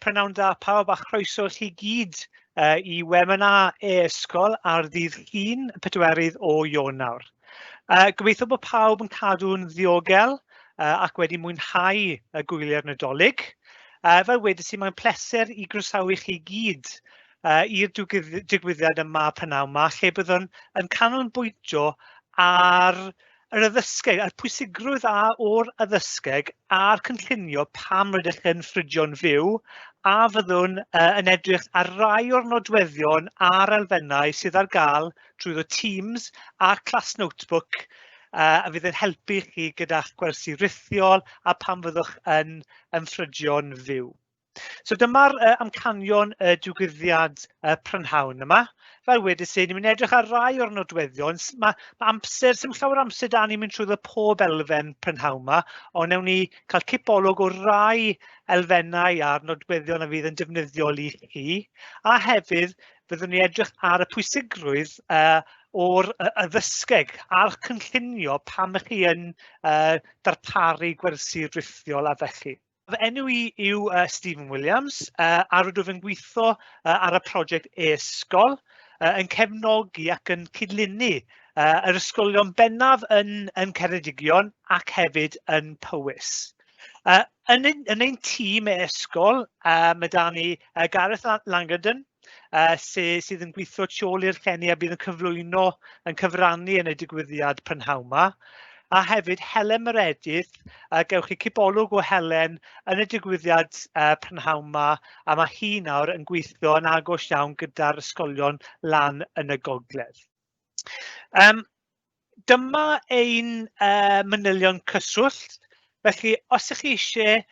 Prynawn da pawb a chroeso chi gyd I Weminar e-ysgol ar ddydd Llun 4 o Ionawr. Gobeithio bod pawb yn cadw'n ddiogel ac wedi mwynhau y gwyliau'r Nadolig. Fel wedais I, mae'n pleser I groesawu chi gyd i'r digwyddiad yma prynawn yma, lle byddwn yn canolbwyntio ar yr addysgeg, a'r pwysigrwydd o'r addysgeg a'r cynllunio pam rydych yn ffridio'n fyw, a fyddwn yn edrych ar rai o'r nodweddion a'r elfennau sydd ar gael trwy Teams a Class Notebook a fydd yn helpu chi gyda'ch gwersi rhithiol a pam fyddwch yn ffridio'n fyw. So dyma'r amcanion y digwyddiad prynhawn yma. Fel wedys I, ni'n mynd edrych ar rai o'r nodweddion. Mae amser, sy'n llawer amser da ni'n mynd trwy pob elfen prynhawn yma, ond newn ni cael cipolwg o rai elfennau a'r nodweddion a fydd yn defnyddiol I chi. A hefyd, byddwn ni edrych ar y pwysigrwydd o'r addysgeg a'r cynllunio pam ych chi yn darparu gwersi rhithiol a felly. Fy enw I yw Stephen Williams, a rydw yn gweithio ar y prosiect e-ysgol yn cefnogi ac yn cydlunu yr ysgolion bennaf yn Ngheredigion ac hefyd yn Powys. Yn ein tîm e-ysgol, mae da ni Gareth Lanagan, sydd yn gweithio tu ôl i'r llenni a bydd yn cyflwyno yn cyfrannu yn y digwyddiad prynhawn yma. A hefyd Helen Meredydd, gewch chi cipolwg o Helen yn y digwyddiad prynhawn yma, a mae hi nawr yn gweithio yn agos iawn gyda'r ysgolion lan yn y gogledd. Dyma ein manylion cyswllt, felly os ych chi eisiau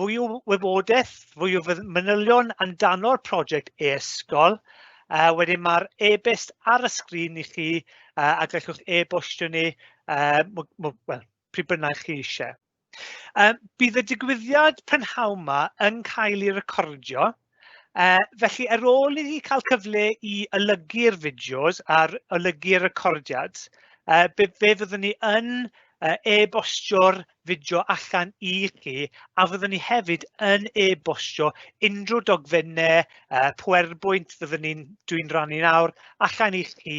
fwy o wybodaeth, fwy o manylion amdano'r prosiect e-ysgol, wedyn mae'r e-byst ar y sgrin I chi a gallwch e-bostio ni pryd bynnag chi eisiau. Bydd y digwyddiad prynhawn yma yn cael ei recordio, felly ar ôl I ni cael cyfle I olygu'r fideos a'r olygu'r recordiad, fe fyddwn ni yn e-bostio'r fideo allan I chi, a fyddwn ni hefyd yn e-bostio unrhyw dogfennau, pwerbwynt dwi'n rannu nawr, allan I chi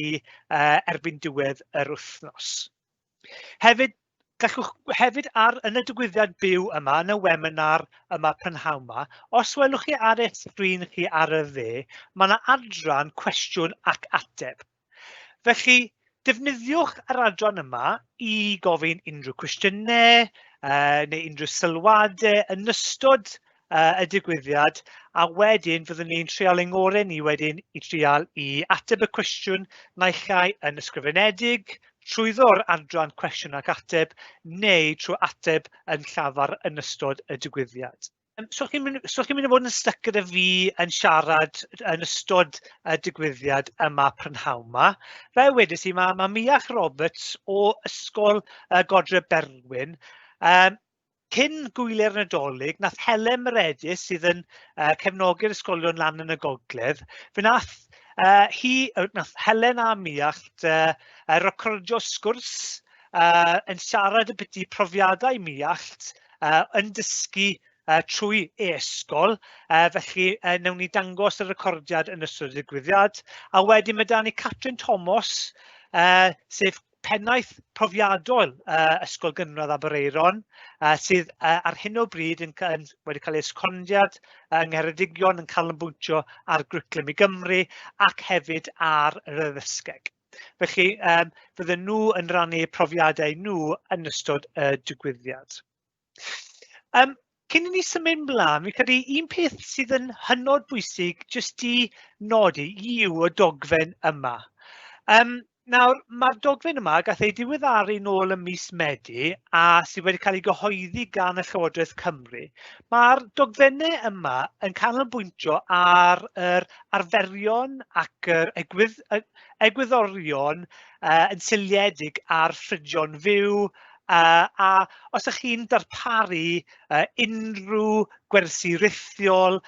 erbyn diwedd yr wythnos. Hefyd, gallwch hefyd yn y digwyddiad byw yma, yn y Weminar yma prynhawn yma, os welwch chi ar eich sgrin chi ar y dde, mae yna adran cwestiwn ac ateb. Felly, defnyddiwch yr adran yma I gofyn unrhyw cwestiynau neu unrhyw sylwadau yn ystod y digwyddiad, a wedyn fyddwn ni'n trial ein ngorau ni wedyn I trial I ateb y cwestiwn naill ai yn ysgrifenedig, trwyddo'r adran cwestiwn ac ateb, neu trwy ateb yn llafar yn ystod y digwyddiad. So chi'n mynd I fod yn styc gyda fi yn siarad yn ystod y digwyddiad yma prynhawn yma. Fel wedys I, mae Miall Roberts o Ysgol Godre'r Berwyn. Cyn gwyliau'r Nadolig, nath Helen Meredydd sydd yn cefnogi'r ysgolion lan yn y gogledd, fe nath Helen a Miall recordio sgwrs yn siarad y byti profiadau Miall yn dysgu trwy e-ysgol, felly newn ni dangos y recordiad yn ystod y digwyddiad, a wedyn mae da ni Catrin sef pennaeth profiadol Ysgol Gynradd Abereiron, sydd ar hyn o bryd wedi cael ei escondiad yng Ngheredigion yn canolbwyntio ar Gwricwlwm I Gymru ac hefyd ar yr Addysgeg. Felly, fydden nhw yn rannu profiadau nhw yn ystod y digwyddiad. Cyn I ni symud mlaen, fi'n credu un peth sydd yn hynod bwysig jyst I nodi yw y dogfen yma. Nawr, mae'r dogfen yma gath ei diweddaru nôl ym mis Medi a sydd wedi cael ei gyhoeddi gan y Llywodraeth Cymru. Mae'r dogfennau yma yn canolbwyntio ar yr arferion ac yr egwyddorion yn seiliedig ar ffridio'n fyw, A os ydych chi'n darparu unrhyw gwersi rhithiol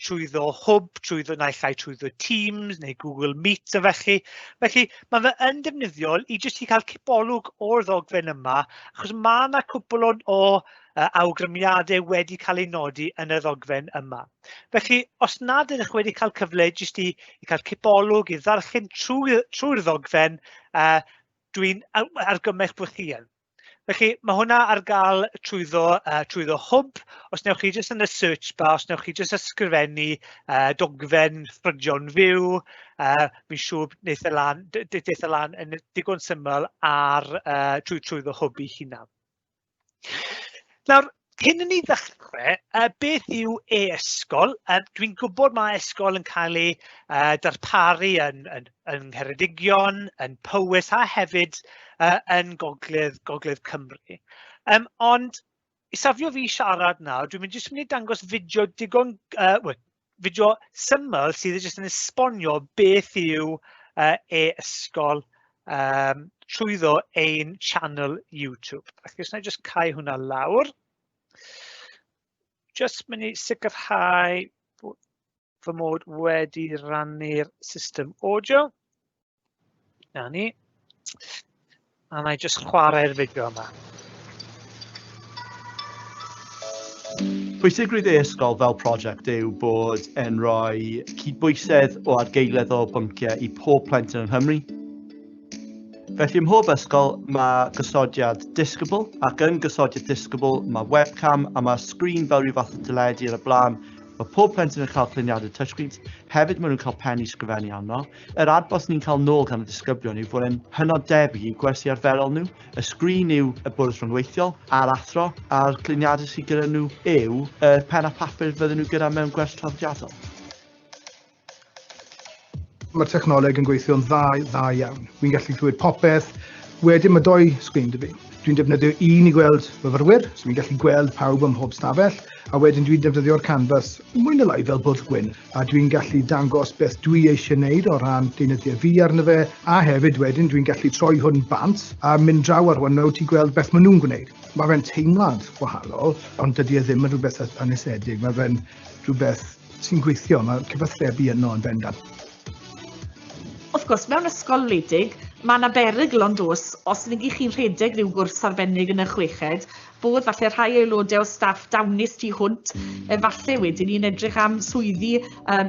trwyddo hwb, naill ai trwyddo Teams neu Google Meet a felly mae fe yn defnyddiol i jyst i cael cipolwg o'r ddogfen yma, achos mae yna cwpl o awgrymiadau wedi cael eu nodi yn y ddogfen yma. Felly, os nad ydych wedi cael cyfle jyst i cael cipolwg, i ddarllen trwy'r ddogfen, dwi'n argymell bod chi yn. Felly, mae hwnna ar gael trwyddo hwb. Os newch chi jyst yn y search bar, os newch chi jyst ysgrifennu dogfen ffrydion fyw, fi'n siŵr wneith y lan yn digon syml ar trwyddo hwb i hunan. Nawr, cyn i ni ddechrau, beth yw e-ysgol? Dwi'n gwybod mae ysgol yn cael ei darparu yn Ngheredigion, yn Powys a hefyd yn Gogledd Cymru. Ond i safio fi siarad nawr, dwi'n jyst mynd i dangos fideo fideo syml sydd jyst yn esbonio beth yw e-ysgol trwyddo ein channel YouTube. Felly, os na jyst cau hwnna lawr. Jyst mynd i sicrhau bod fy mod wedi rannu'r system audio. Na ni. A na i jyst chwarae'r fideo yma. Pwysigrwydd e-ysgol fel prosiect yw bod yn rhoi cydbwysedd o argeuledd o bynciau i pob plentyn yn Nghymru. Felly ym mhob ysgol mae gysodiad disgybl, ac yn gysodiad disgybl mae webcam a mae sgrin fel rhyw fath o teledu ar y blaen. Mae pob plentyn yn cael cluniadau touchscreens, hefyd maen nhw'n cael pen i sgrifennu arno. Yr adborth ni'n cael nôl gan y disgyblion yw fod yn hynod debyg i'w gwersi arferol nhw. Y sgrin yw y bwrdd rhyngweithiol a'r athro, a'r cluniadau sydd gyda nhw yw y pen a papur fydden nhw gyda mewn gwers traddodiadol. Mae'r technoleg yn gweithio'n dda iawn. Wi'n gallu clywed popeth. Wedyn mae 2 sgrin 'da fi. Dwi'n defnyddio un i gweld myfyrwyr, so fi'n gallu gweld pawb ym mhob stafell, a wedyn dwi'n defnyddio'r canvas mwy neu lai fel bwrdd gwyn, a dwi'n gallu dangos beth dwi eisiau wneud o ran deunyddiau fi arno fe, a hefyd wedyn dwi'n gallu troi hwn bant a mynd draw ar hwn mewn i gweld beth maen nhw'n gwneud. Mae fe'n teimlad wahanol, ond dydy e ddim yn rhywbeth anesedig. Mae fe'n rhywbeth sy'n gweithio, mae cyfathrebu yno yn bendant. Wrth gwrs, mewn ysgol wledig, mae yna berygl ond os nid chi'n rhedeg rhyw gwrs arbennig yn y chweched, bod falle rhai aelodau o staff dawnus tu hwnt, falle wedyn ni'n edrych am swyddi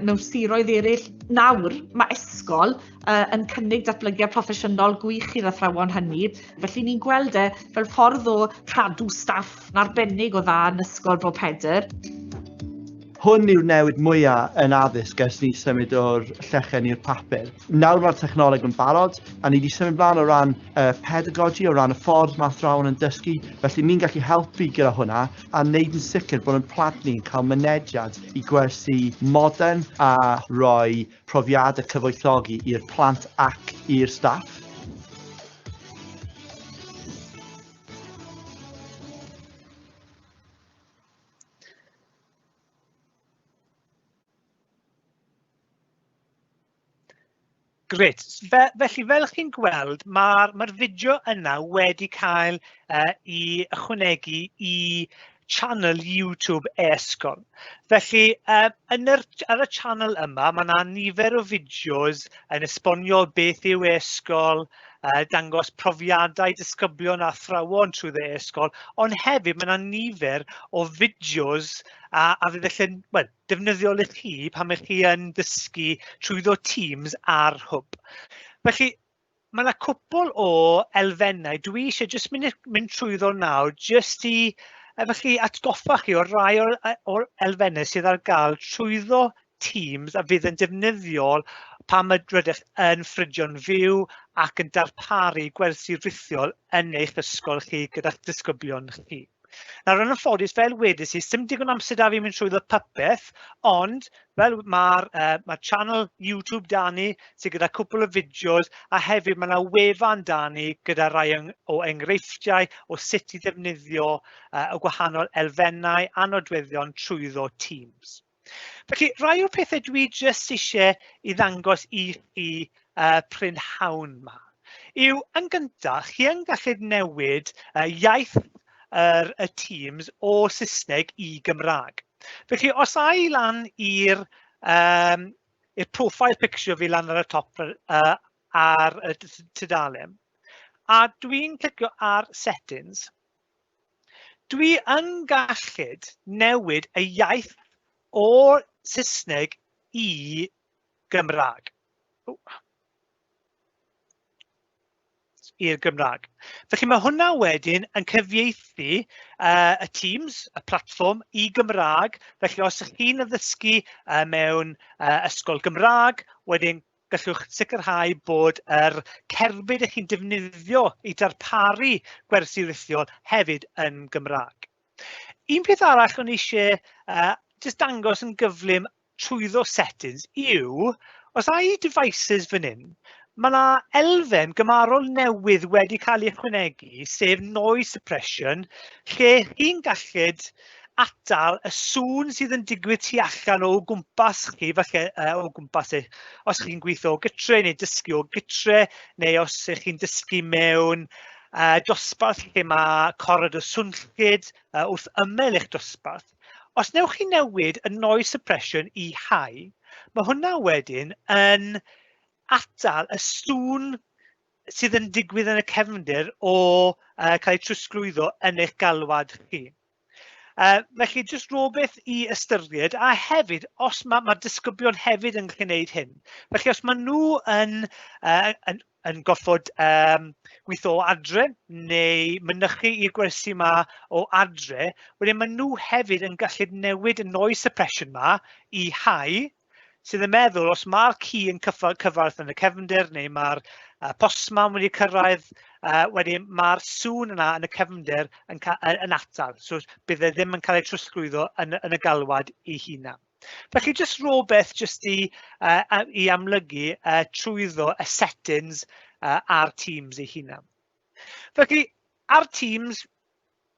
mewn siroedd eraill. Nawr, mae ysgol yn cynnig datblygiad proffesiynol gwych i'r athrawon hynny, felly ni'n gweld fel ffordd o cadw staff yn arbennig o dda yn ysgol bob Pedr. Hwn yw'r newid mwyaf yn addysg ers ni symud o'r llechen i'r papur. Nawr mae'r technoleg yn barod, a ni wedi symud mlaen o ran pedagogi, o ran y ffordd mae athrawon yn dysgu, felly ni'n gallu helpu gyda hwnna a wneud yn sicr bod yn plant ni'n cael mynediad i gwersi modern a rhoi profiadau cyfoethogi i'r plant ac i'r staff. Grêt. Felly, fel chi'n gweld, mae'r fideo yna wedi cael i ychwanegu i channel YouTube e-ysgol. Felly, ar y channel yma, mae yna nifer o fideos yn esbonio beth yw e-ysgol, dangos profiadau disgyblion a athrawon trwy e-ysgol, ond hefyd mae yna nifer o fideos a fydd eich defnyddiol i chi pan mae chi yn dysgu trwyddo Teams ar hwb. Felly, mae yna cwpl o elfennau dwi eisiau jyst mynd trwyddo nawr jyst i felly atgoffa chi o rai o'r elfennau sydd ar gael trwyddo Teams a fydd yn defnyddiol pan mae rydych yn ffrydion fyw ac yn darparu gwersi rhithiol yn eich ysgol chi gyda'ch disgyblion chi. Nawr, yn anffodus, fel wedys i, sim digon amser da fi mynd trwyddo popeth, ond fel mae'r channel YouTube da ni sydd gyda cwpl o fideos a hefyd mae yna wefan da ni gyda rai o enghreifftiau o sut i ddefnyddio y gwahanol elfennau a nodweddion trwyddo Teams. Felly, rai o'r pethau dwi jyst eisiau i ddangos i chi prynhawn yma yw yn gyntaf, chi yn gallu newid iaith y teams o Saesneg i Gymraeg. Felly, os a i lan i'r profile picture fi lan ar y top ar y tudalen, a dwi'n clicio ar settings, dwi yn gallu newid y iaith o Saesneg i Gymraeg. I'r Gymraeg. Felly mae hwnna wedyn yn cyfieithu y teams, y platform, i Gymraeg. Felly os ydych chi'n addysgu mewn ysgol Gymraeg, wedyn gallwch sicrhau bod yr cerbyd ych chi'n defnyddio i darparu gwersi rhithiol hefyd yn Gymraeg. Un peth arall o'n eisiau just dangos yn gyflym trwyddo settings yw, os a i devices fan hyn, mae yna elfen gymarol newydd wedi cael ei ychwanegu, sef noise suppression, lle chi'n gallu atal y sŵn sydd yn digwydd tu allan o gwmpas chi, falle o gwmpas os chi'n gweithio o gytre neu dysgu o gytre, neu os chi'n dysgu mewn dosbarth lle mae corridor swnllyd wrth ymyl eich dosbarth. Os newch chi newid y noise suppression i high, mae hwnna wedyn yn atal y sŵn sydd yn digwydd yn y cefndir o cael ei trosglwyddo yn eich galwad chi. Felly, jyst rhywbeth i ystyried, a hefyd, os mae disgyblion hefyd yn gallu gwneud hyn. Felly, os maen nhw yn goffod gweithio o adre, neu mynychu i'r gwersi yma o adre, wedyn maen nhw hefyd yn gallu newid y noise suppression yma i high, sydd yn meddwl os mae'r ci yn cyfarth yn y cefndir neu mae'r postman wedi cyrraedd, wedyn mae'r sŵn yna yn y cefndir yn atal. So bydd e ddim yn cael ei trosglwyddo yn y galwad ei hunan. Felly jyst rhywbeth jyst i amlygu trwyddo y settings ar Teams ei hunan. Felly ar Teams,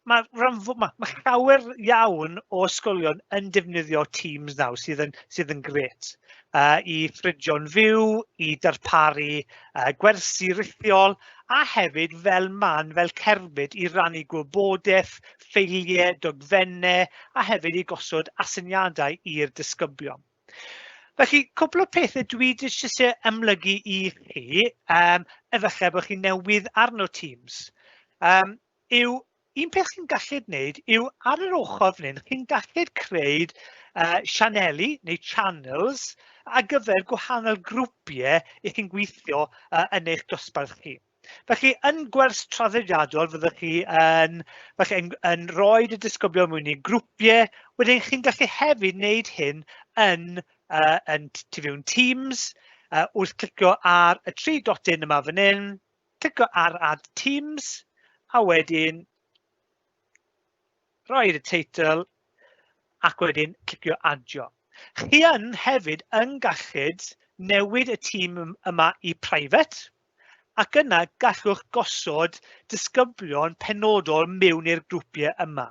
mae llawer iawn o ysgolion yn defnyddio Teams nawr sydd yn grêt. I ffridio'n fyw, i darparu gwersi rhithiol, a hefyd fel cerbyd i rannu gwybodaeth, ffeiliau, dogfennau, a hefyd i gosod asyniadau i'r disgyblion. Felly, cwbl o pethau dwi eisiau ymlygu i chi, efallai bod chi'n newydd arno Teams, yw un peth chi'n gallu gwneud yw ar yr ochr fan hyn, chi'n gallu creu sianeli neu channels ar gyfer gwahanol grwpiau i chi'n gweithio yn eich dosbarth chi. Felly, yn gwers traddodiadol, fyddwch chi yn rhoi y disgyblion mewn i grwpiau, wedyn chi'n gallu hefyd wneud hyn yn tu fewn Teams, wrth clicio ar y 3 dotyn yma fan hyn, clicio ar Add Teams, a wedyn roi'r teitl ac wedyn clicio adio. Chi yn hefyd yn gallu newid y tîm yma i private, ac yna gallwch gosod disgyblion penodol mewn i'r grwpiau yma.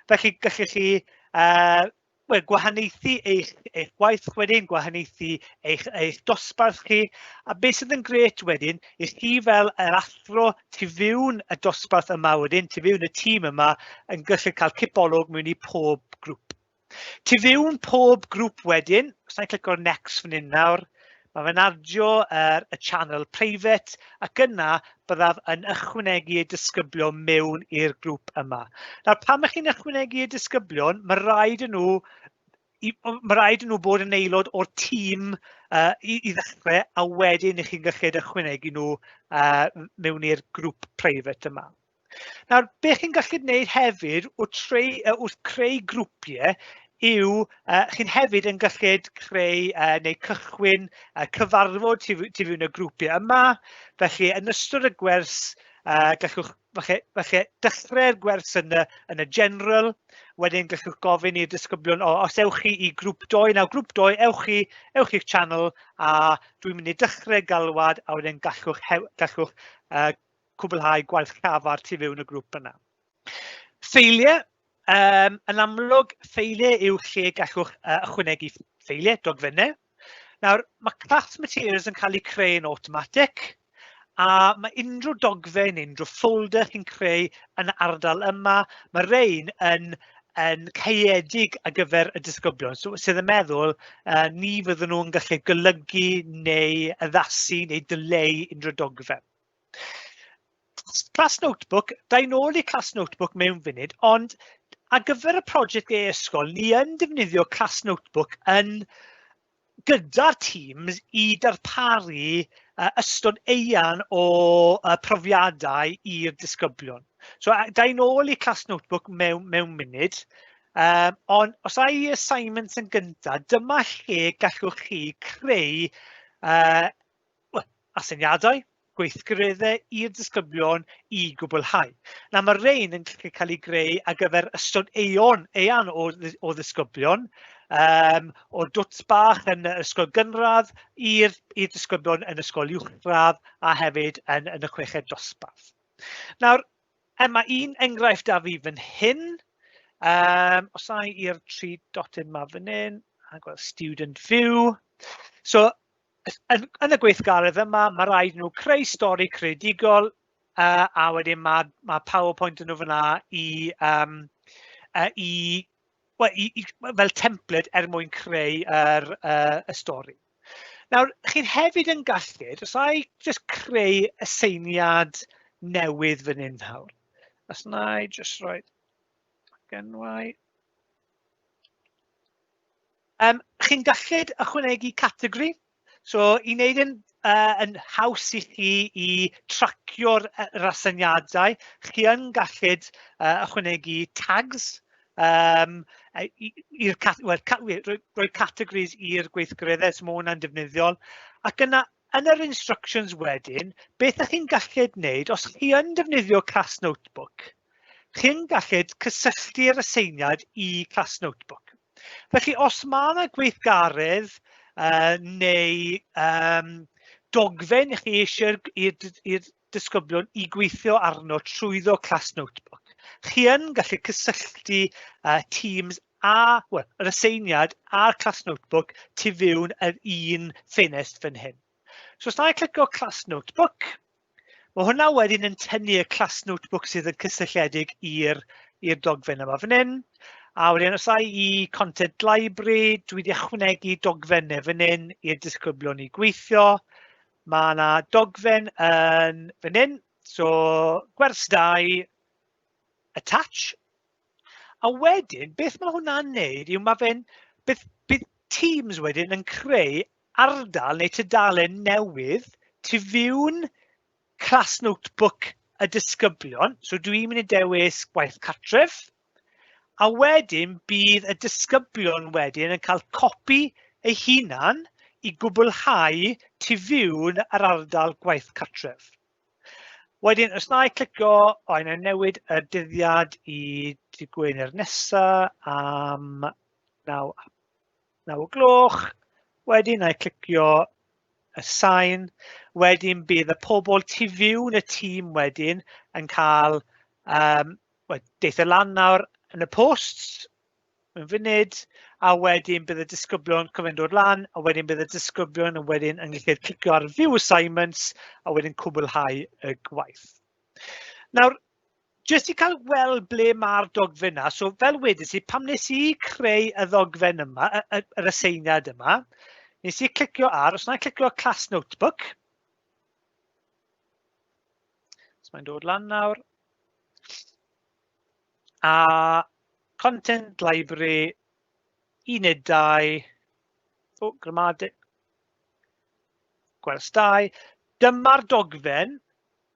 Felly gallwch chi gwahaniaethu eich gwaith wedyn, gwahaniaethu eich dosbarth chi, a beth sydd yn grêt wedyn, i chi fel yr athro tu fewn y dosbarth yma wedyn, tu fewn y tîm yma, yn gallu cael cipolwg mewn i pob grŵp. Tu fewn pob grŵp wedyn, os na'n clicio next fan hyn nawr, mae fe'n adio y channel private, ac yna byddaf yn ychwanegu y disgyblion mewn i'r grŵp yma. Nawr, pan ych chi'n ychwanegu y disgyblion, mae rhaid yn nhw bod yn aelod o'r tîm i ddechrau, a wedyn ych chi'n gallu ychwanegu nhw mewn i'r grŵp private yma. Nawr, beth chi'n gallu gwneud hefyd wrth creu grwpiau yw chi'n hefyd yn gallu creu neu cychwyn cyfarfod tu fewn y grwpiau yma. Felly, yn ystod y gwers, gallwch dechrau'r gwers yn y general, wedyn gallwch gofyn i'r disgyblion, os ewch chi i grŵp 2, nawr grŵp 2, ewch i'ch channel, a dwi'n mynd i dechrau galwad, a wedyn gallwch cwblhau gwaith llafar tu fewn y grŵp yna. Ffeiliau. Yn amlwg, ffeiliau yw lle gallwch ychwanegu ffeiliau, dogfennau. Nawr, mae class materials yn cael eu creu yn automatic, A mae unrhyw dogfen, unrhyw ffolder chi'n creu yn y ardal yma, mae rein yn caeedig ar gyfer y disgyblion. So, sydd yn meddwl ni fydden nhw'n gallu golygu neu addasu neu dyleu unrhyw dogfen. Class notebook, da'i nôl i class notebook mewn funud, ond ar gyfer y prosiect e-ysgol, ni yn defnyddio class notebook gyda'r teams i darparu ystod eang o profiadau i'r disgyblion. So, da'i nôl i class notebook mewn munud, ond os ai assignments yn gyntaf, dyma lle gallwch chi creu asyniadau, gweithgareddau i'r disgyblion i gwblhau. Na, mae rein yn cael ei greu ar gyfer ystod eang o ddisgyblion, o'r dwts bach yn ysgol gynradd i'r disgyblion yn ysgol uwchradd a hefyd yn y chweched dosbarth. Nawr, mae un enghraifft da fi fan hyn, os ai i'r 3 dotyn yma fan hyn, a gweld student view. So, yn y gweithgaredd yma, mae rhaid nhw creu stori creadigol a wedyn mae PowerPoint yn nhw fyna fel template mwyn creu y stori. Nawr, chi'n hefyd yn gallu, os ai just creu aseiniad newydd fan hyn nawr. Os na i just rhoi genwau. Chi'n gallu ychwanegu categori. So, i wneud yn haws i chi i tracio'r asyniadau, chi yn gallu ychwanegu tags, rhoi categories i'r gweithgareddau, so mae hwnna'n defnyddiol. Ac yn yr instructions wedyn, beth ydych chi'n gallu gwneud os chi yn defnyddio class notebook? Chi'n gallu cysylltu'r aseiniad i class notebook. Felly, os mae yna gweithgaredd neu dogfen i chi eisiau i'r disgyblion i gweithio arno trwyddo class notebook. Chi yn gallu cysylltu teams yr aseiniad a'r class notebook tu fewn yr un ffenest fan hyn. So, os na i clicio class notebook, mae hwnna wedyn yn tynnu y class notebook sydd yn cysylltiedig i'r dogfen yma fan hyn. A wedyn, os ai i content library, dwi wedi ychwanegu dogfennau fan hyn i'r disgyblion i gweithio. Mae yna dogfen yn fan hyn, so gwers 2, attach. A wedyn, beth mae hwnna'n neud yw bydd teams wedyn yn creu ardal neu tudalen newydd tu fewn class notebook y disgyblion. So dwi'n mynd i dewis gwaith cartref. A wedyn bydd y disgyblion wedyn yn cael copi eu hunan i gwblhau tu fewn yr ardal gwaith cartref. Wedyn, os na i clicio, na newid y dyddiad i dydd Gwener nesaf am 9:00. Wedyn, na i clicio assign. Wedyn, bydd y pobl tu fewn y tîm wedyn yn cael deithio lan nawr yn y posts, yn funud, a wedyn bydd y disgyblion cyfyn dod lan, a wedyn bydd y disgyblion yn wedyn yn gallu clicio ar view assignments, a wedyn cwblhau y gwaith. Nawr, jyst i cael weld ble mae'r dogfen yna, so fel wedys i, pam nes i creu y ddogfen yma, yr aseiniad yma, nes i clicio ar, os na i clicio class notebook, os mae'n dod lan nawr, a content library, 1:2, gramadeg, gwers 2. Dyma'r dogfen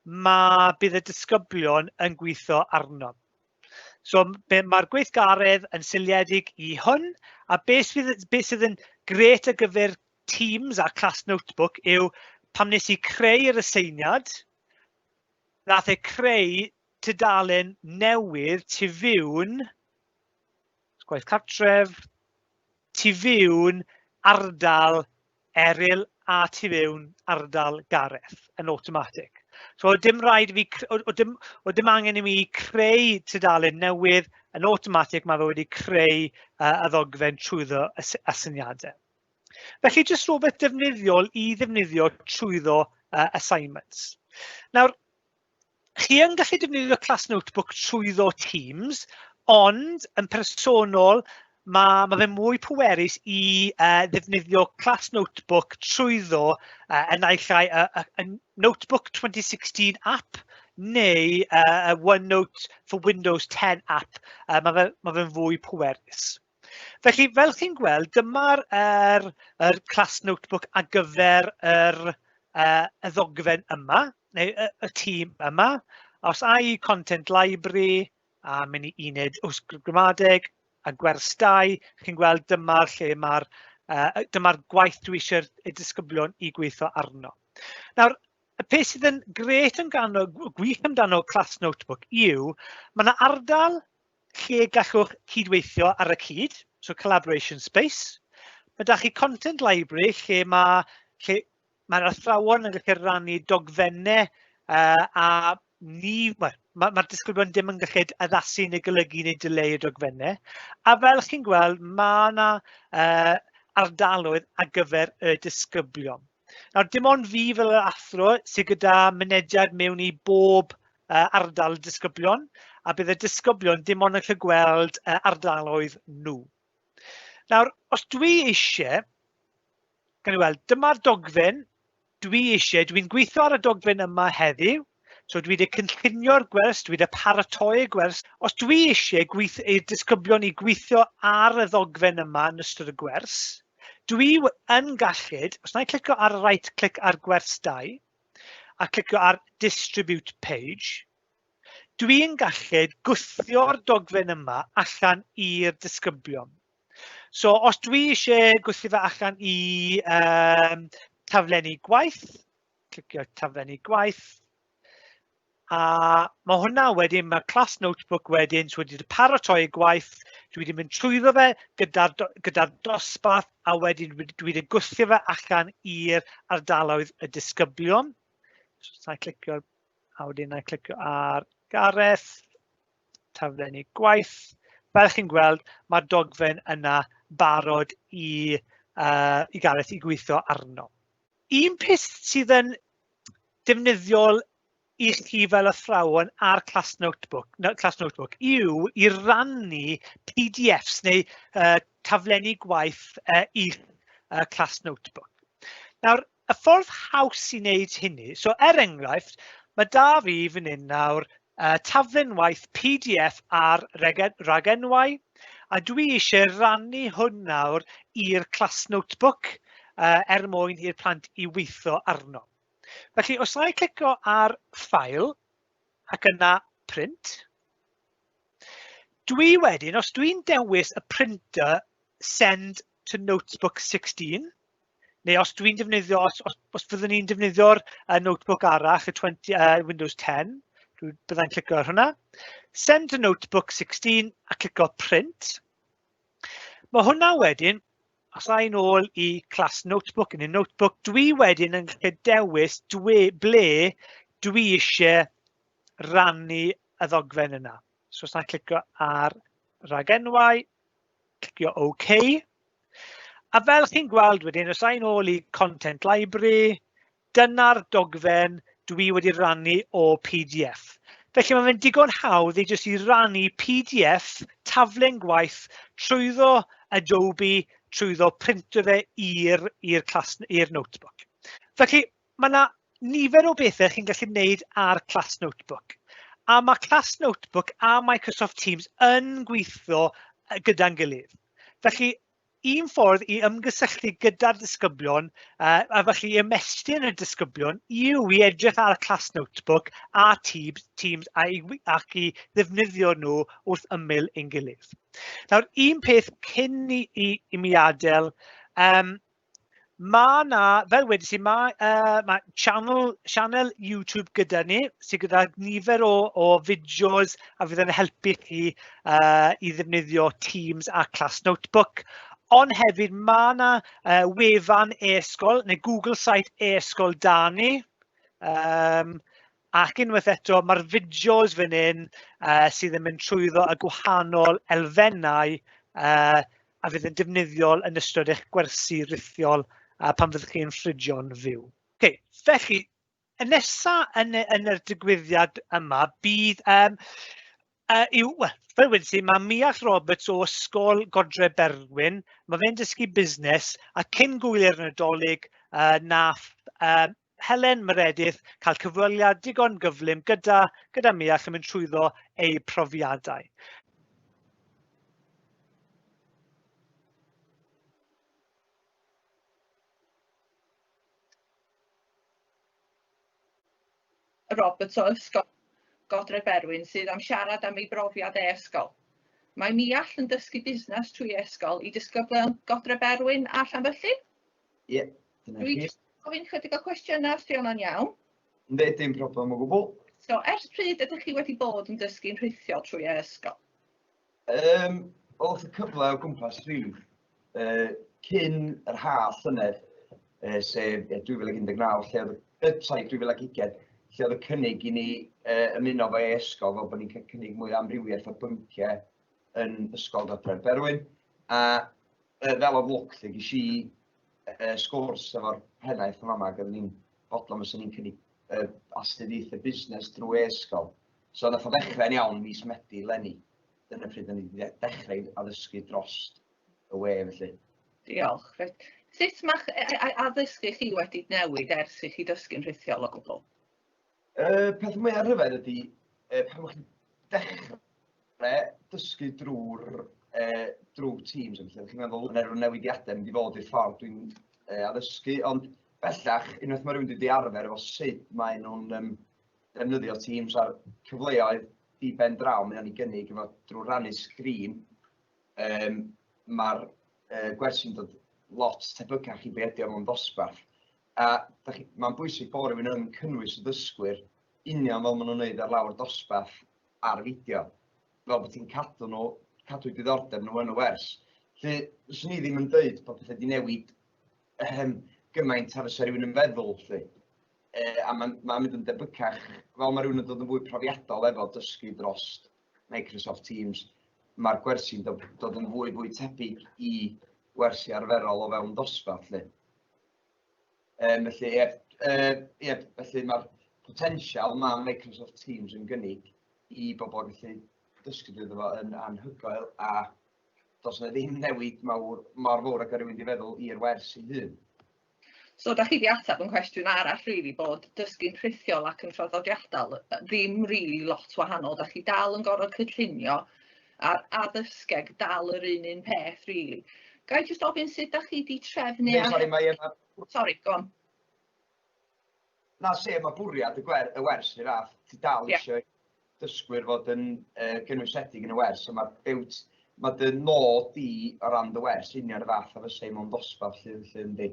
bydd y disgyblion yn gweithio arno. So, mae'r gweithgaredd yn seiliedig i hwn, a beth sydd yn gret ar gyfer teams a class notebook yw pam nes i creu'r aseiniad, nath creu tudalen newydd tu fewn gwaith cartref, tu fewn ardal Eryl a tu fewn ardal Gareth yn automatic. So dim rhaid fi, dim angen i mi creu tudalen newydd, yn automatic mae fe wedi creu y ddogfen trwyddo asyniadau. Felly jyst rhywbeth defnyddiol i ddefnyddio trwyddo assignments. Nawr, chi yn gallu defnyddio class notebook trwyddo Teams, ond yn personol mae fe mwy pwerus i ddefnyddio class notebook trwyddo yn naill ai y Notebook 2016 app neu y OneNote for Windows 10 app. Mae fe'n fwy pwerus. Felly, fel chi'n gweld, dyma'r class notebook ar gyfer y ddogfen yma, neu y tîm yma. Os ai content library, a mynd i uned ysgrifenedig, a gwers 2, chi'n gweld dyma'r dyma'r gwaith dwi eisiau'r disgyblion i gweithio arno. Nawr, y peth sydd yn gret gwych amdano class notebook yw, mae yna ardal lle gallwch cydweithio ar y cyd, so collaboration space. Mae da chi content library lle mae'r athrawon yn gallu rannu dogfennau a mae'r disgyblion ddim yn gallu addasu neu golygu neu dileu y dogfennau. A fel chi'n gweld, mae yna ardaloedd ar gyfer y disgyblion. Nawr, dim ond fi fel yr athro sydd gyda mynediad mewn i bob ardal disgyblion, a bydd y disgyblion dim ond yn gallu gweld ardaloedd nhw. Nawr, os dwi eisiau, gan i weld, dyma'r dogfen dwi'n gweithio ar y dogfen yma heddiw, so dwi wedi cynllunio'r gwers, dwi wedi paratoi y gwers. Os dwi eisiau i'r disgyblion i gweithio ar y ddogfen yma yn ystod y gwers, dwi yn gallu, os na i clicio ar right click ar gwers 2, a clicio ar distribute page, dwi'n gallu gwthio'r dogfen yma allan i'r disgyblion. So, os dwi eisiau gwthio fe allan i taflenni gwaith, clicio taflenni gwaith, a mae hwnna wedyn, mae class notebook wedyn, so wedi paratoi gwaith, dwi wedi mynd trwyddo fe gyda'r dosbarth, a wedyn dwi wedi gwthio fe allan i'r ardaloedd y disgyblion. So, na i clicio, a wedyn na i clicio ar Gareth, taflenni gwaith. Fel chi'n gweld, mae'r dogfen yna barod i Gareth i gweithio arno. Un peth sydd yn defnyddiol i chi fel athrawon ar class notebook yw i rannu PDFs neu taflenni gwaith i'r class notebook. Nawr, y ffordd haws i wneud hynny, so enghraifft, mae da fi fan hyn nawr taflen waith PDF ar ragenwau, a dwi eisiau rannu hwn nawr i'r class notebook mwyn i'r plant i weithio arno. Felly, os na i clicio ar file ac yna print, dwi wedyn, os dwi'n dewis y printer send to notebook 16, neu os dwi'n defnyddio, os fyddwn ni'n defnyddio'r notebook arall, y Windows 10, byddai'n clicio ar hwnna. Send to notebook 16 a clicio print. Mae hwnna wedyn, os a'n ôl i class notebook yn y notebook, dwi wedyn yn gallu dewis ble dwi eisiau rannu y ddogfen yna. So os na clicio ar ragenwau, clicio OK. A fel chi'n gweld wedyn, os a'n ôl i content library, dyna'r dogfen dwi wedi rannu o PDF. Felly mae fe'n digon hawdd i jyst i rannu PDF, taflen gwaith, trwyddo Adobe, trwyddo printo fe i'r notebook. Felly, mae yna nifer o bethau chi'n gallu gwneud ar class notebook. A mae class notebook a Microsoft Teams yn gweithio gyda'n gilydd. Felly, un ffordd i ymgysylltu gyda'r disgyblion a felly ymestyn y disgyblion yw i edrych ar y class notebook a Teams ac i ddefnyddio nhw wrth ymyl ein gilydd. Nawr, un peth cyn i mi adael, mae yna, fel wedys i, mae channel YouTube gyda ni, sydd gyda nifer o fideos a fydd yn helpu chi i ddefnyddio Teams a class notebook. Ond hefyd mae yna wefan e-ysgol neu Google site e-ysgol da ni. Ac unwaith eto, mae'r fideos fan hyn sydd yn mynd trwyddo y gwahanol elfennau a fydd yn defnyddiol yn ystod eich gwersi rithiol pan fyddwch chi'n ffridio'n fyw. Felly, Nesa yn yr digwyddiad yma bydd fel wedys i, mae Miall Roberts o Ysgol Godre'r Berwyn, mae fe'n dysgu busnes a cyn gwylio'r Nadolig nath Helen Meredith cael cyfweliad digon gyflym gyda Miall yn mynd trwyddo ei profiadau. Roberts o Ysgol Godre'r Berwyn sydd am siarad am ei brofiad e-ysgol. Mae Miall yn dysgu busnes trwy ysgol i disgyblion Godre'r Berwyn a Llanfyllin? Ie, dyna Dwi'n chi. gofyn chydig o cwestiynau os di hwnna'n iawn. Ynddi, dim problem o gwbl. So, ers pryd ydych chi wedi bod yn dysgu'n rhithiol trwy ysgol? Oedd y cyfle o gwmpas rhyw cyn yr haf llynedd, sef 2019, lle oedd 2020, lle oedd y cynnig i ni ymuno fo e-ysgol fel bod ni'n cael cynnig mwy o amrywiaeth o bynciau yn Ysgol Godre'r Berwyn. A fel oedd lwc, lle ges i sgwrs efo'r pennaeth yn fama, gyda ni'n bodlon os ni'n cynnig astudiaethau busnes drwy e-ysgol. So nath o ddechrau'n iawn mis Medi leni. Dyna pryd ni wedi dechrau addysgu drost y we felly. Diolch. Sut mae addysgu chi wedi newid ers i chi dysgu'n rhithiol o gwbl? Peth mwyaf rhyfedd ydy, pan ydych chi'n dechrau dysgu drwy Teams, lle ydych chi'n meddwl yn rhyw newidiadau mynd i fod i'r ffordd dwi'n addysgu, ond bellach, unwaith mae rhywun wedi arfer efo sut mae nhw'n defnyddio Teams a'r cyfleoedd i ben draw, mae o'n ei gynnig efo drwy rannu sgrin, mae'r gwersi'n dod lot tebycach i be ydy o mewn dosbarth. A mae'n bwysig bod rhywun yn cynnwys y dysgwyr union fel maen nhw'n wneud ar lawr dosbarth ar fideo. Fel bod ti'n cadw diddordeb nhw yn y wers. Felly, fyswn i ddim yn dweud bod pethau wedi newid gymaint ar ys rhywun yn feddwl. A mae'n mynd yn debycach, fel mae rhywun yn dod yn fwy profiadol efo dysgu dros Microsoft Teams, mae'r gwersi'n dod yn fwy tebyg i gwersi arferol o fewn dosbarth. Felly mae'r potensial mae Microsoft Teams yn gynnig i bobl gallu dysgu iddo fo yn anhygoel a does yna ddim newid mor fawr ag rywun wedi feddwl i'r wers ei hun. So, da chi wedi ateb yn cwestiwn arall rili bod dysgu'n rhithiol ac yn traddodiadol ddim rili lot wahanol. Da chi dal yn gorfod cynllunio a'r addysgeg dal yr un peth rili. Ga i jyst ofyn sut da chi wedi trefnu... Sori, go on. Na mae bwriad y wers i'r raff, ti dal eisiau dysgwyr fod yn gynwysedig yn y wers, so mae dy nod i o ran dy wers union y fath o fysau mewn dosbarth lle yndi.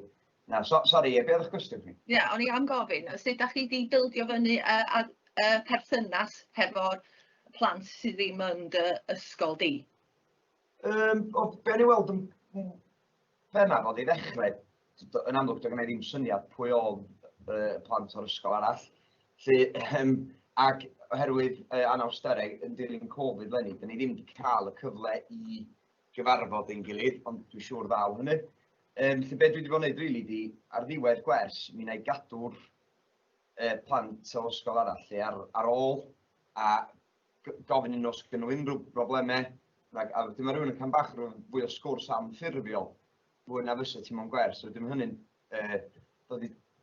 Na, sori, be oedd eich cwestiwn chi? Ie, o'n i am gofyn, sut da chi wedi bildio fyny perthynas hefo'r plant sydd ddim yn dy ysgol di? Be ni weld yn bennaf oedd i ddechrau, yn amlwg doedd gen i ddim syniad pwy oedd y plant o'r ysgol arall. Ac oherwydd anawsterau yn dilyn Covid leni, da ni ddim wedi cael y cyfle i gyfarfod ein gilydd, ond dwi'n siŵr ddaw hynny. Felly be dwi wedi bod yn gwneud rili di, ar ddiwedd gwers, mi wna i gadw'r plant o ysgol arall ar ôl a gofyn nhw os gyda nhw unrhyw broblemau. A wedyn mae rhywun yn cael bach fwy o sgwrs am ffurfiol, fwy na fysa ti mewn gwers. Wedyn mae hynny'n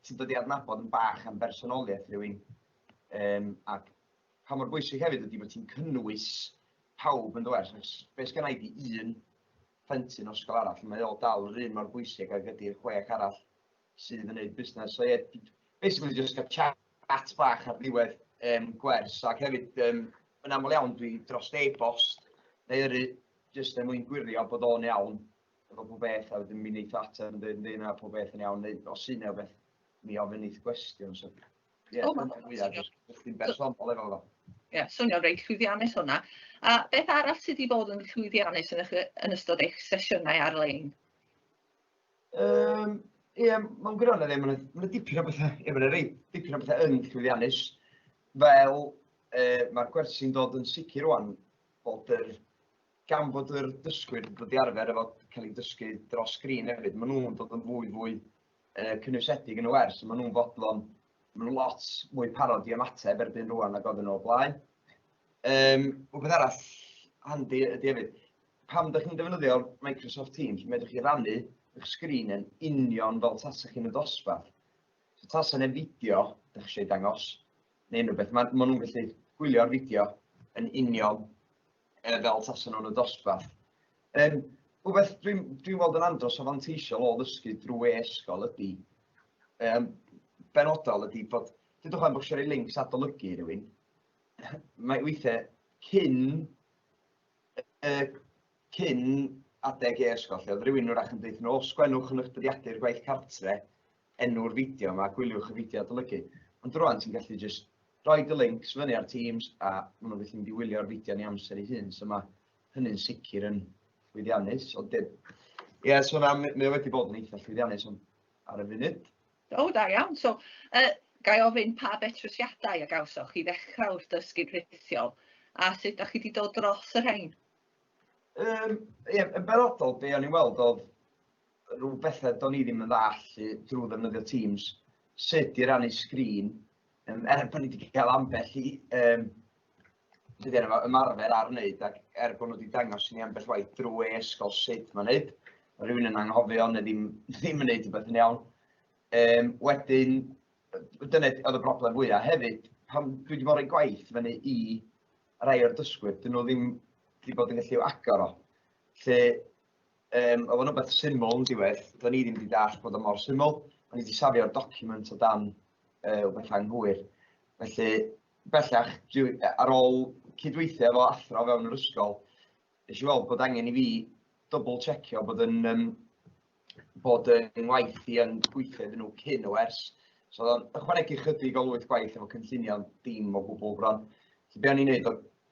ti'n dod i adnabod yn bach am bersonoliaeth rhywun. Ac pa mor bwysig hefyd ydy bod ti'n cynnwys pawb yn dy wers. Be sgynna i di un plentyn o ysgol arall, mae o dal yr un mor bwysig ag ydy'r 6 arall sydd yn gwneud busnes. So basically just gael chat bach ar ddiwedd gwers. Ac hefyd, yn aml iawn dwi dros e-bost, neu jyst mwyn gwirio bod o'n iawn efo pob beth, a wedyn mi wneud ateb yn dweud na pob beth yn iawn, neu os yna o beth mi ofyn eith gwestiwn. So, bersonol efo fo. Ie, swnio'n reit llwyddiannus hwnna. A beth arall sydd wedi bod yn llwyddiannus yn ystod eich sesiynau ar-lein? Mae'n gwirionedd, mae'n dipyn o bethau yn llwyddiannus. Fel mae'r gwersi'n dod yn sicr rwan bod gan bod yr dysgwyr dod i arfer efo cael ei dysgu dros sgrin hefyd, maen nhw'n dod yn fwy cynnwysedig yn y wers, maen nhw'n fodlon nhw'n lot mwy parod i ymateb erbyn rwan ag oedden nhw o blaen. Rhywbeth arall handi ydy hefyd, pam ydych chi'n defnyddio Microsoft Teams, mae ydych chi rannu eich sgrin yn union fel tasach chi'n y dosbarth. So tasach neu fideo, ydych chi eisiau dangos, neu unrhyw beth, mae nhw'n gallu gwylio'r fideo yn union fel tasach nhw'n y dosbarth. Rhywbeth dwi'n weld yn andros o fanteisiol o ddysgu drwy e-ysgol ydy, benodol ydy bod, dydwch am bod eisiau rhoi links adolygu i rywun, mae weithiau cyn adeg e-ysgol, lle oedd rhywun wrach yn dweud nhw, sgwennwch yn eich dyddiadur gwaith cartre, enw'r fideo yma, gwyliwch y fideo adolygu. Ond rwan ti'n gallu just rhoi y links fyny ar Teams a maen nhw'n gallu mynd i wylio'r fideo ni amser ei hun, so mae hynny'n sicr yn llwyddiannus. Ie, so mae wedi bod yn eitha llwyddiannus ar y funud. O, da iawn. So, gai ofyn pa betrysiadau a gawsoch i ddechrau'r dysgu'n rhithiol a sut ydych chi wedi dod dros yr rhain? Ie, yn benodol, be o'n i'n weld oedd rhyw bethau do'n i ddim yn ddall drwy ddefnyddio Teams, sut i rannu sgrin, bod ni wedi cael ambell i ymarfer ar wneud, ac bod nhw wedi dangos i ni ambell waith drwy e-ysgol sut mae'n wneud, rhywun yn anghofio neu ddim yn wneud rhywbeth yn iawn. Wedyn, dyna oedd y broblem fwyaf. Hefyd, pan dwi wedi bod yn gwaith fyny i rai o'r dysgwyr, dyn nhw ddim wedi bod yn gallu agor o. Lle, oedd yn beth syml yn diwedd, do'n i ddim wedi dall bod o mor syml, o'n i wedi safio'r document o dan beth anghywir. Felly, bellach, ar ôl cydweithio efo athro fewn yr ysgol, nes i weld bod angen i fi double-checio bod yn waith i yn gweithio iddyn nhw cyn o ers. So, ychwanegu chydig o lwyth gwaith efo cynllunio dim o gwbl bron. So, be o'n i'n neud o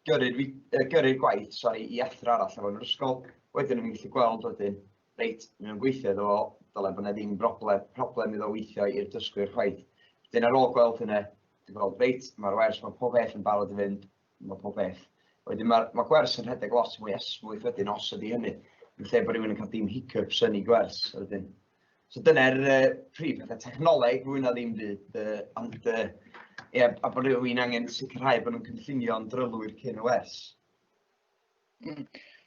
gyrru'r gwaith i athro arall efo yn yr ysgol. Wedyn yn gallu gweld wedyn, reit, mi'n gweithio iddo, dyle bod yna ddim problem iddo weithio i'r dysgwyr chwaith. Wedyn ar ôl gweld hynny, dwi'n gweld, reit, mae'r wers, mae pob beth yn barod i fynd, mae pob beth. Wedyn mae gwers yn rhedeg lot mwy esmwyth wedyn os ydy hynny, yn lle bod rhywun yn cael dim hiccups yn ei gwers. Wedyn. So dyna'r prif pethau technoleg, fwy na ddim byd, ond a bod rhywun angen sicrhau bod nhw'n cynllunio'n drylwyr cyn y wers.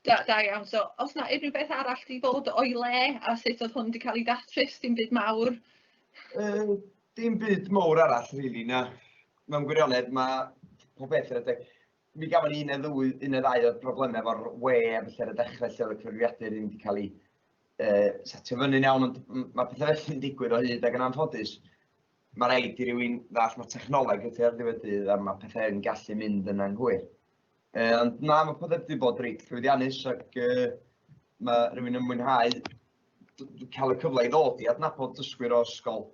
Da iawn, so os yna unrhyw beth arall di bod o'i le a sut oedd hwn wedi cael ei datrys, dim byd mawr? Dim byd mawr arall, rili, na. Mewn gwirionedd, mae pob beth yn edrych. Mi gafon ni un neu ddau o broblemau efo'r we a felly ar y dechrau lle oedd y cyfrifiadur wedi cael ei setio fyny'n iawn, ond mae pethau felly'n digwydd o hyd ac yn anffodus. Mae rhaid i rywun ddall mae technoleg ydy ar ddiwedd dydd a mae pethau yn gallu mynd yn anghywir. Ond na, mae pethau wedi bod reit llwyddiannus ac mae rhywun yn mwynhau cael y cyfle i ddod i adnabod dysgwyr o ysgol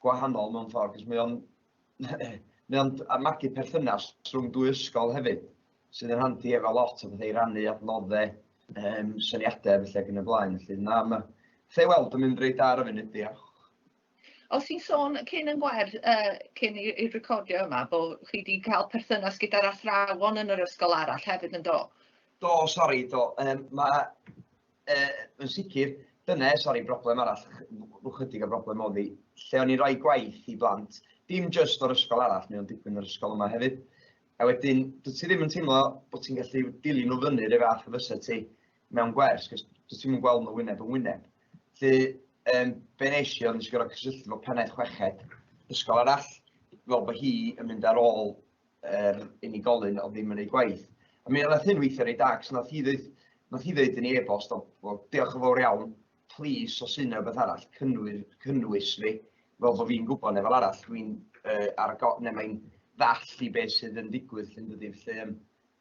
gwahanol mewn ffordd, cos mae o'n amagu perthynas rhwng dwy ysgol hefyd, sydd yn handi efo lot o bethau i rannu adnoddau, syniadau felly ac yn y blaen. Felly na, mae pethau weld yn mynd reit ar y funud, diolch. Os ti'n sôn cyn yn gwerth, cyn i'r recordio yma, bod chi wedi cael perthynas gyda'r athrawon yn yr ysgol arall hefyd yn do? Do, sori, do. Yn sicr, dyna, broblem arall, rwchydig o broblem oedd i, lle o'n i'n rhoi gwaith i blant, dim just o'r ysgol arall, mi o'n digwydd yr ysgol yma hefyd. A wedyn, dwi ti ddim yn teimlo bod ti'n gallu dilyn nhw fyny rhywbeth fath o fysa ti mewn gwers, cos dwi ti'n gweld nhw wyneb yn wyneb. Felly, be nes i oedd nes i gorfod cysylltu efo pennaeth chweched ysgol arall, fel bod hi yn mynd ar ôl unigolyn o ddim yn ei gwaith. A mi oedd hyn weithio rei dag, so nath hi ddweud yn ei e-bost, diolch yn fawr iawn, please, os yna o beth arall, cynnwys fi, fel bod fi'n gwybod neu fel arall, neu mae'n ddall i beth sydd yn digwydd llyn dydy. Felly,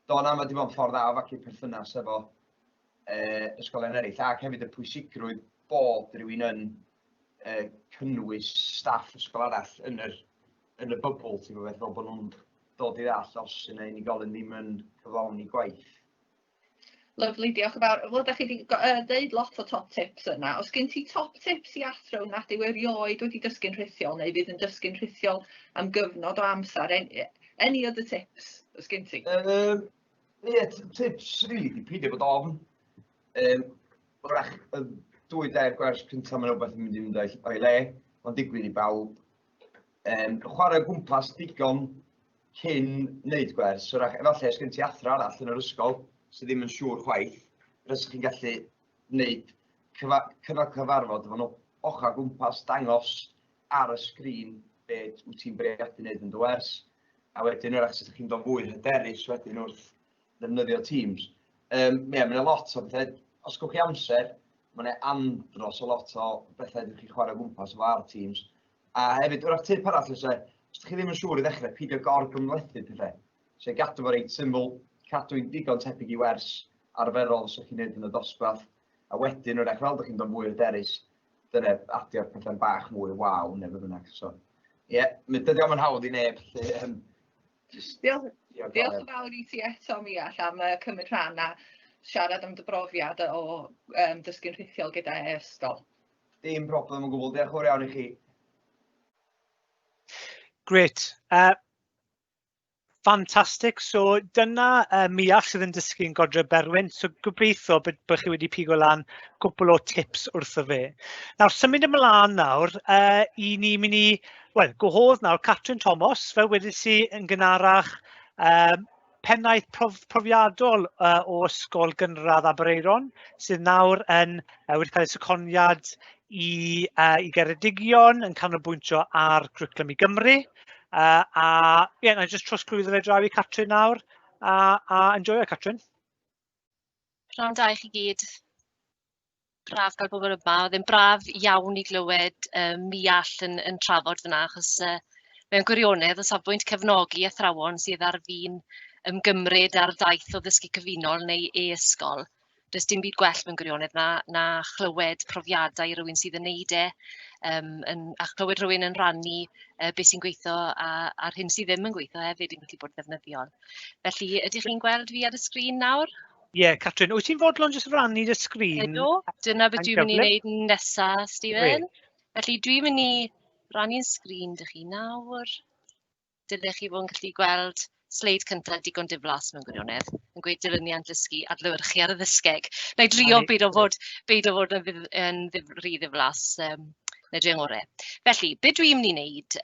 do na, mae wedi bod yn ffordd dda o facu perthynas efo ysgolion eraill, ac hefyd y pwysigrwydd bod rhywun yn cynnwys staff ysgol arall yn y bybl, ti'n gwybod, fel bod nhw'n dod i ddall os yna unigolyn ddim yn cyflawni gwaith. Lyfli, diolch yn fawr. Wel, da chi wedi dweud lot o top tips yna. Os gen ti top tips i athro nad yw erioed wedi dysgu'n rhithiol neu fydd yn dysgu'n rhithiol am gyfnod o amser? Any other tips, os gen ti? Ie, tips rili di peidio bod ofn. Wrach, y 2 dair gwers cyntaf mae'n rhywbeth yn mynd i fynd o'i le. Mae'n digwydd i bawb. chwarae gwmpas digon cyn wneud gwers, so efallai os gen ti athro arall yn yr ysgol sydd ddim yn siŵr chwaith, rydych chi'n gallu wneud cyfarfod efo nhw ocha gwmpas dangos ar y sgrin beth wyt ti'n bwriadu wneud yn dy wers, a wedyn wrach sydd chi'n dod fwy hyderus wedyn wrth ddefnyddio Teams. Mae'n lot o bethau, os gwch chi amser, mae'n andros o lot o bethau ydych chi'n chwarae gwmpas efo ar Teams. A hefyd, wrach tip arall os ydych chi ddim yn siŵr i ddechrau, pidio gymlethu pethau. So gadw fo reit syml, cadw'n digon tebyg i wers arferol os ydych chi'n neud yn y dosbarth. A wedyn, wrach fel ydych chi'n dod fwy hyderus, dyna adio'r pethau'n bach mwy waw neu beth bynnag. So, dydy o'm yn hawdd i neb. Diolch yn fawr i ti eto, Miall, am cymryd rhan a siarad am dy brofiad o dysgu'n rhithiol gyda ysgol. Dim problem o gwbl, diolch yn fawr iawn i chi. Great. Fantastic. So dyna Miall sydd yn dysgu'n Godre'r Berwyn. So gobeithio bod chi wedi pigo lan cwpl o tips wrtho fe. Nawr, symud ymlaen nawr, i ni mynd i, gwahodd nawr Catrin Thomas, fel wedys i yn gynharach pennaeth profiadol o Ysgol Gynradd Abereiron, sydd nawr wedi cael ei siconiad i Ngheredigion yn canolbwyntio ar Gwricwlwm i Gymru. Na i just trosglwyddo fe draw i Catrin nawr, a enjoyo Catrin. Pnawn da i chi gyd. Braf gael bobl yma. Oedd e'n braf iawn i glywed Miall yn trafod fyna, achos mewn gwirionedd o safbwynt cefnogi athrawon sydd ar fin ymgymryd ar daith o ddysgu cyfunol neu e-ysgol. Does dim byd gwell mewn gwirionedd na chlywed profiadau i rywun sydd yn neud a chlywed rhywun yn rannu beth sy'n gweithio a'r hyn sydd ddim yn gweithio hefyd yn gallu bod ddefnyddiol. Felly, ydych chi'n gweld fi ar y sgrin nawr? Catrin, wyt ti'n fodlon jyst rannu dy sgrin? Ydw, dyna beth dwi'n mynd i wneud nesaf, Stephen. Felly, dwi'n mynd i rannu'n sgrin dych chi nawr. Dylech chi fod yn gallu gweld sleid cyntaf digon diflas mewn gwirionedd, yn gweud Dilyniant Dysgy adlewyrchu ar y ddysgeg. Na i drio beido fod yn rhy ddiflas, neu dri angorau. Felly, beth dwi'n mynd i wneud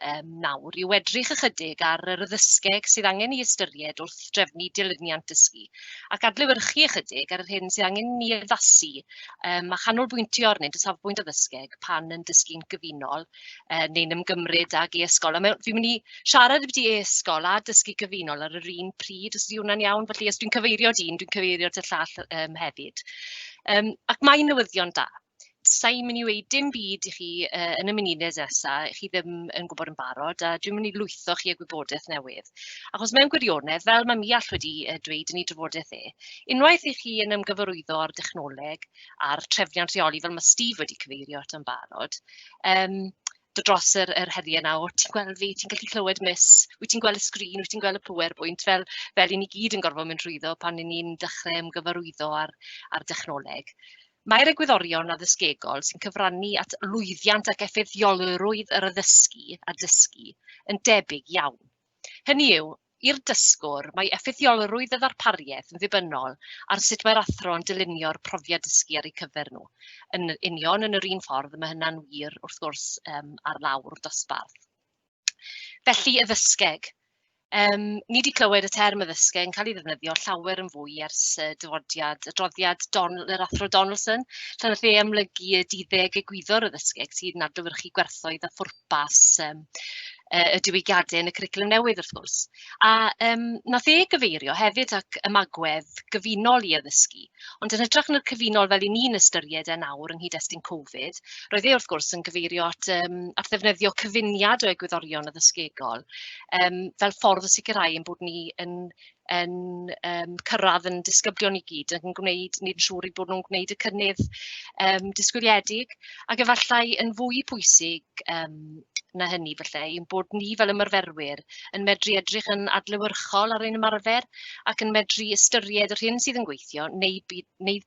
nawr yw edrych ychydig ar yr addysgeg sydd angen i ystyried wrth drefnu Dilyniant Dysgy, ac adlewyrchu ychydig ar yr hyn sydd angen i addasu a chanolbwyntio arnynt y safbwynt addysgeg pan yn dysgu'n gyfunol neu'n ymgymryd ag e-ysgol. Fi'n mynd i siarad beth i e-ysgol a dysgu gyfunol ar yr un pryd, os ydy hwnna'n iawn. Felly, os dwi'n cyfeirio dwi'n cyfeirio y llall hefyd. Ac mae'n newyddion da. Sa'n mynd i weid dim byd i chi yn y munudau nesaf, chi ddim yn gwybod yn barod, a dwi'n mynd i lwytho chi y gwybodaeth newydd. Achos mewn gwirionedd, fel mae Miall wedi dweud yn ei drafodaeth unwaith i chi yn ymgyfarwyddo ar dechnoleg, a'r trefniant rheoli fel mae Steve wedi cyfeirio at yn barod, dros yr heriau yna, ti'n gweld fi, ti'n gallu clywed wyt ti'n gweld y sgrin, wyt ti'n gweld y PowerPoint, fel i ni gyd yn gorfod mynd trwyddo pan ni'n dechrau ymgyfarwyddo ar dechnoleg. Mae'r egwyddorion addysgegol sy'n cyfrannu at lwyddiant ac effeithiolrwydd yr addysgu a dysgu yn debyg iawn. Hynny yw, i'r dysgwr, mae effeithiolrwydd y ddarpariaeth yn ddibynnol ar sut mae'r athro'n dylunio'r profiad dysgu ar eu cyfer nhw. Yn union yn yr un ffordd, mae hynna'n wir wrth gwrs ar lawr dosbarth. Felly, addysgeg. Ni wedi clywed y term addysgeg yn cael ei ddefnyddio llawer yn fwy ers adroddiad yr athro Donaldson, lle nath ei amlygu y 12 egwyddor addysgeg sydd yn adlewyrchu gwerthoedd a phwrpas y diwygiadau yn y cwricwlwm newydd wrth gwrs. A nath ei gyfeirio hefyd ac ymagwedd gyfunol i addysgu, ond yn hytrach na'r cyfunol fel i ni'n ystyried nawr yng nghyd-destun Covid, roedd ei wrth gwrs yn gyfeirio at ddefnyddio cyfuniad o egwyddorion addysgegol fel ffordd o sicrhau ein bod ni yn cyrraedd yn disgyblion i gyd, yn gwneud siŵr bod nhw'n gwneud y cynnydd disgwyliedig, ac efallai yn fwy pwysig na hynny felly, yn bod ni fel ymarferwyr yn medru edrych yn adlewyrchol ar ein ymarfer ac yn medru ystyried yr hyn sydd yn gweithio neu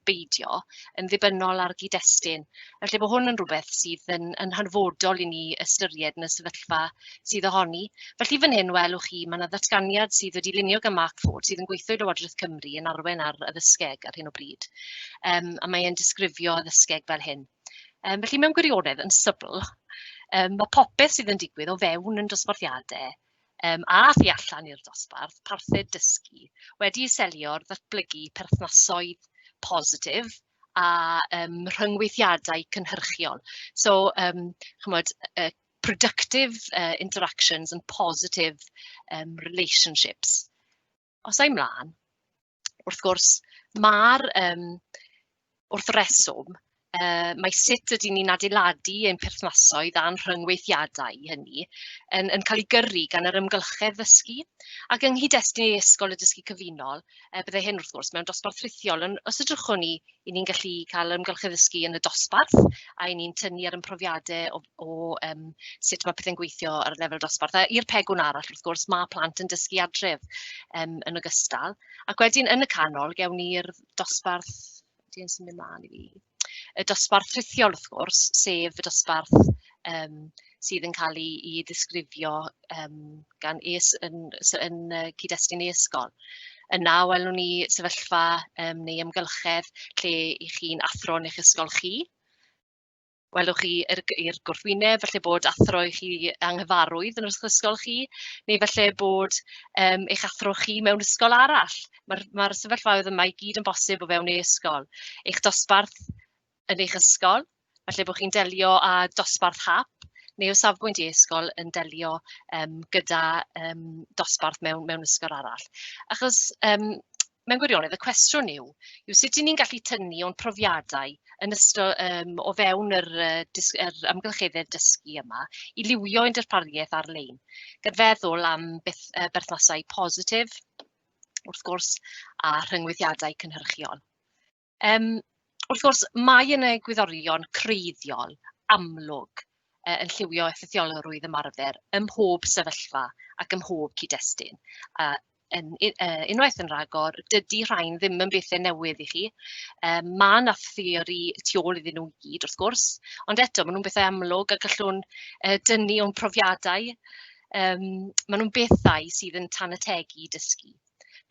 beidio yn ddibynnol ar gyd-destun. Felly bod hwn yn rhywbeth sydd yn hanfodol i ni ystyried yn y sefyllfa sydd ohoni. Felly fan hyn welwch chi, mae yna ddatganiad sydd wedi lunio gan Mark Ford sydd yn gweithio i Lywodraeth Cymru yn arwain ar addysgeg ar hyn o bryd. A mae e'n disgrifio addysgeg fel hyn. Felly mewn gwirionedd yn sybl, Mae popeth sydd yn digwydd o fewn yn dosbarthiadau a thu allan i'r dosbarth, parthed dysgu, wedi selio'r ddatblygu perthnasoedd positif a rhyngweithiadau cynhyrchiol. So, productive interactions and positive relationships. Os ai mlaen, wrth gwrs, mae'r wrth reswm, mae sut ydyn ni'n adeiladu ein perthnasoedd a'n rhyngweithiadau hynny yn cael ei gyrru gan yr ymgylchedd ddysgu. Ac yng nghyd-destun ysgol y dysgu cyfunol, byddai hyn wrth gwrs mewn dosbarth rhithiol, os ydrychwn ni, i ni'n gallu cael ymgylchedd ddysgu yn y dosbarth, a i ni'n tynnu ar ymprofiadau o sut mae pethau'n gweithio ar y lefel dosbarth. I'r pegwn arall, wrth gwrs, mae plant yn dysgu adref yn ogystal. Ac wedyn yn y canol, gewn ni'r dosbarth, di'n symud mlaen i fi. Y dosbarth rhithiol, wrth gwrs, sef y dosbarth sydd yn cael ei ddisgrifio gan yn cyd-destun e-ysgol. Yna, welwn ni sefyllfa neu ymgylchedd lle i chi'n athro yn eich ysgol chi. Welwch chi i'r gwrthwyneb, falle bod athro i chi anghyfarwydd yn eich ysgol chi, neu falle bod eich athro chi mewn ysgol arall. Mae'r sefyllfaoedd yma i gyd yn bosib o fewn e-ysgol. Eich dosbarth yn eich ysgol, falle bod chi'n delio â dosbarth hap, neu o safbwynt e-ysgol yn delio gyda dosbarth mewn ysgol arall. Achos mewn gwirionedd, y cwestiwn yw sut ni'n gallu tynnu o'n profiadau yn ystod o fewn yr amgylcheddau dysgu yma i liwio ein darpariaeth ar-lein, gyda feddwl am berthnasau positif, wrth gwrs, a rhyngweithiadau cynhyrchiol. Wrth gwrs, mae yn egwyddorion creiddiol, amlwg, yn lliwio effeithiolrwydd ymarfer ym mhob sefyllfa ac ym mhob cyd-destun. Unwaith yn rhagor, dydy rhain ddim yn bethau newydd i chi. Mae yna theori tu ôl iddyn nhw i gyd, wrth gwrs, ond eto, maen nhw'n bethau amlwg a gallwn dynnu o'n profiadau. Maen nhw'n bethau sydd yn tanategu dysgu.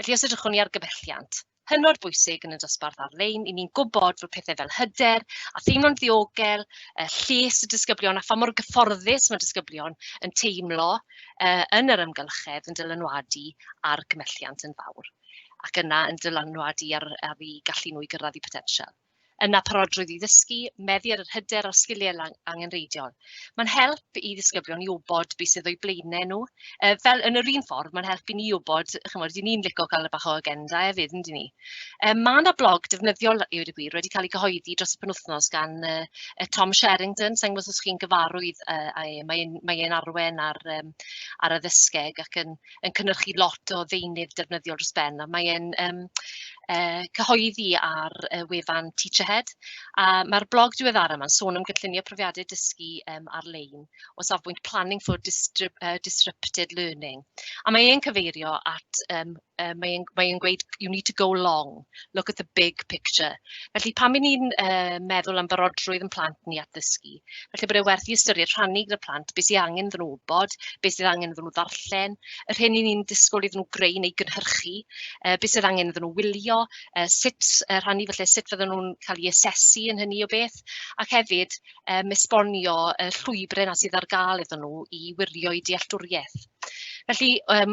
Felly, os ydych chi'n argymelliant, hynod bwysig yn y dosbarth ar-lein, i ni'n gwybod fod pethau fel hyder a theimlo'n ddiogel, lles y disgyblion a pha mor gyfforddus mae disgyblion yn teimlo yn yr ymgylchedd yn dylanwadu ar gymelliant yn fawr. Ac yna yn dylanwadu ar ei gallu nhw i gyrraedd eu potensial. Yna parodrwydd i ddysgu, meddu ar yr hyder a'r sgiliau angenreidiol. Mae'n help i ddisgyblion i wybod beth sydd o'i blaenau nhw. Fel yn yr un ffordd, mae'n help i ni wybod, dyn ni'n licio cael y bach o agenda hefyd, yndyn ni. Mae yna blog defnyddiol i wedi gwir wedi cael ei cyhoeddi dros y penwythnos gan Tom Sherrington, sa'n gwybod os chi'n gyfarwydd, mae'n Arwain ar Addysgeg ac yn cynhyrchu lot o ddeunydd defnyddiol dros ben. Mae'n cyhoeddi ar wefan Teacherhead. Mae'r blog diweddar yma'n sôn am gynllunio profiadau dysgu ar-lein o safbwynt planning for disrupted learning. A mae e'n cyfeirio at, mae e'n gweud, you need to go long, look at the big picture. Felly pan mynd ni'n meddwl am barodrwydd yn plant ni at ddysgu, felly bod e werth i ystyried rhannu gyda plant beth sydd angen iddyn nhw wybod, beth sydd angen iddyn nhw ddarllen, yr hyn ni'n disgwyl iddyn nhw greu neu gynhyrchu, beth sydd angen iddyn nhw wylio, rhannu felly sut fydden nhw'n cael ei asesu yn hynny o beth, ac hefyd esbonio llwybrau na sydd ar gael iddyn nhw i wirio i dealltwriaeth. Felly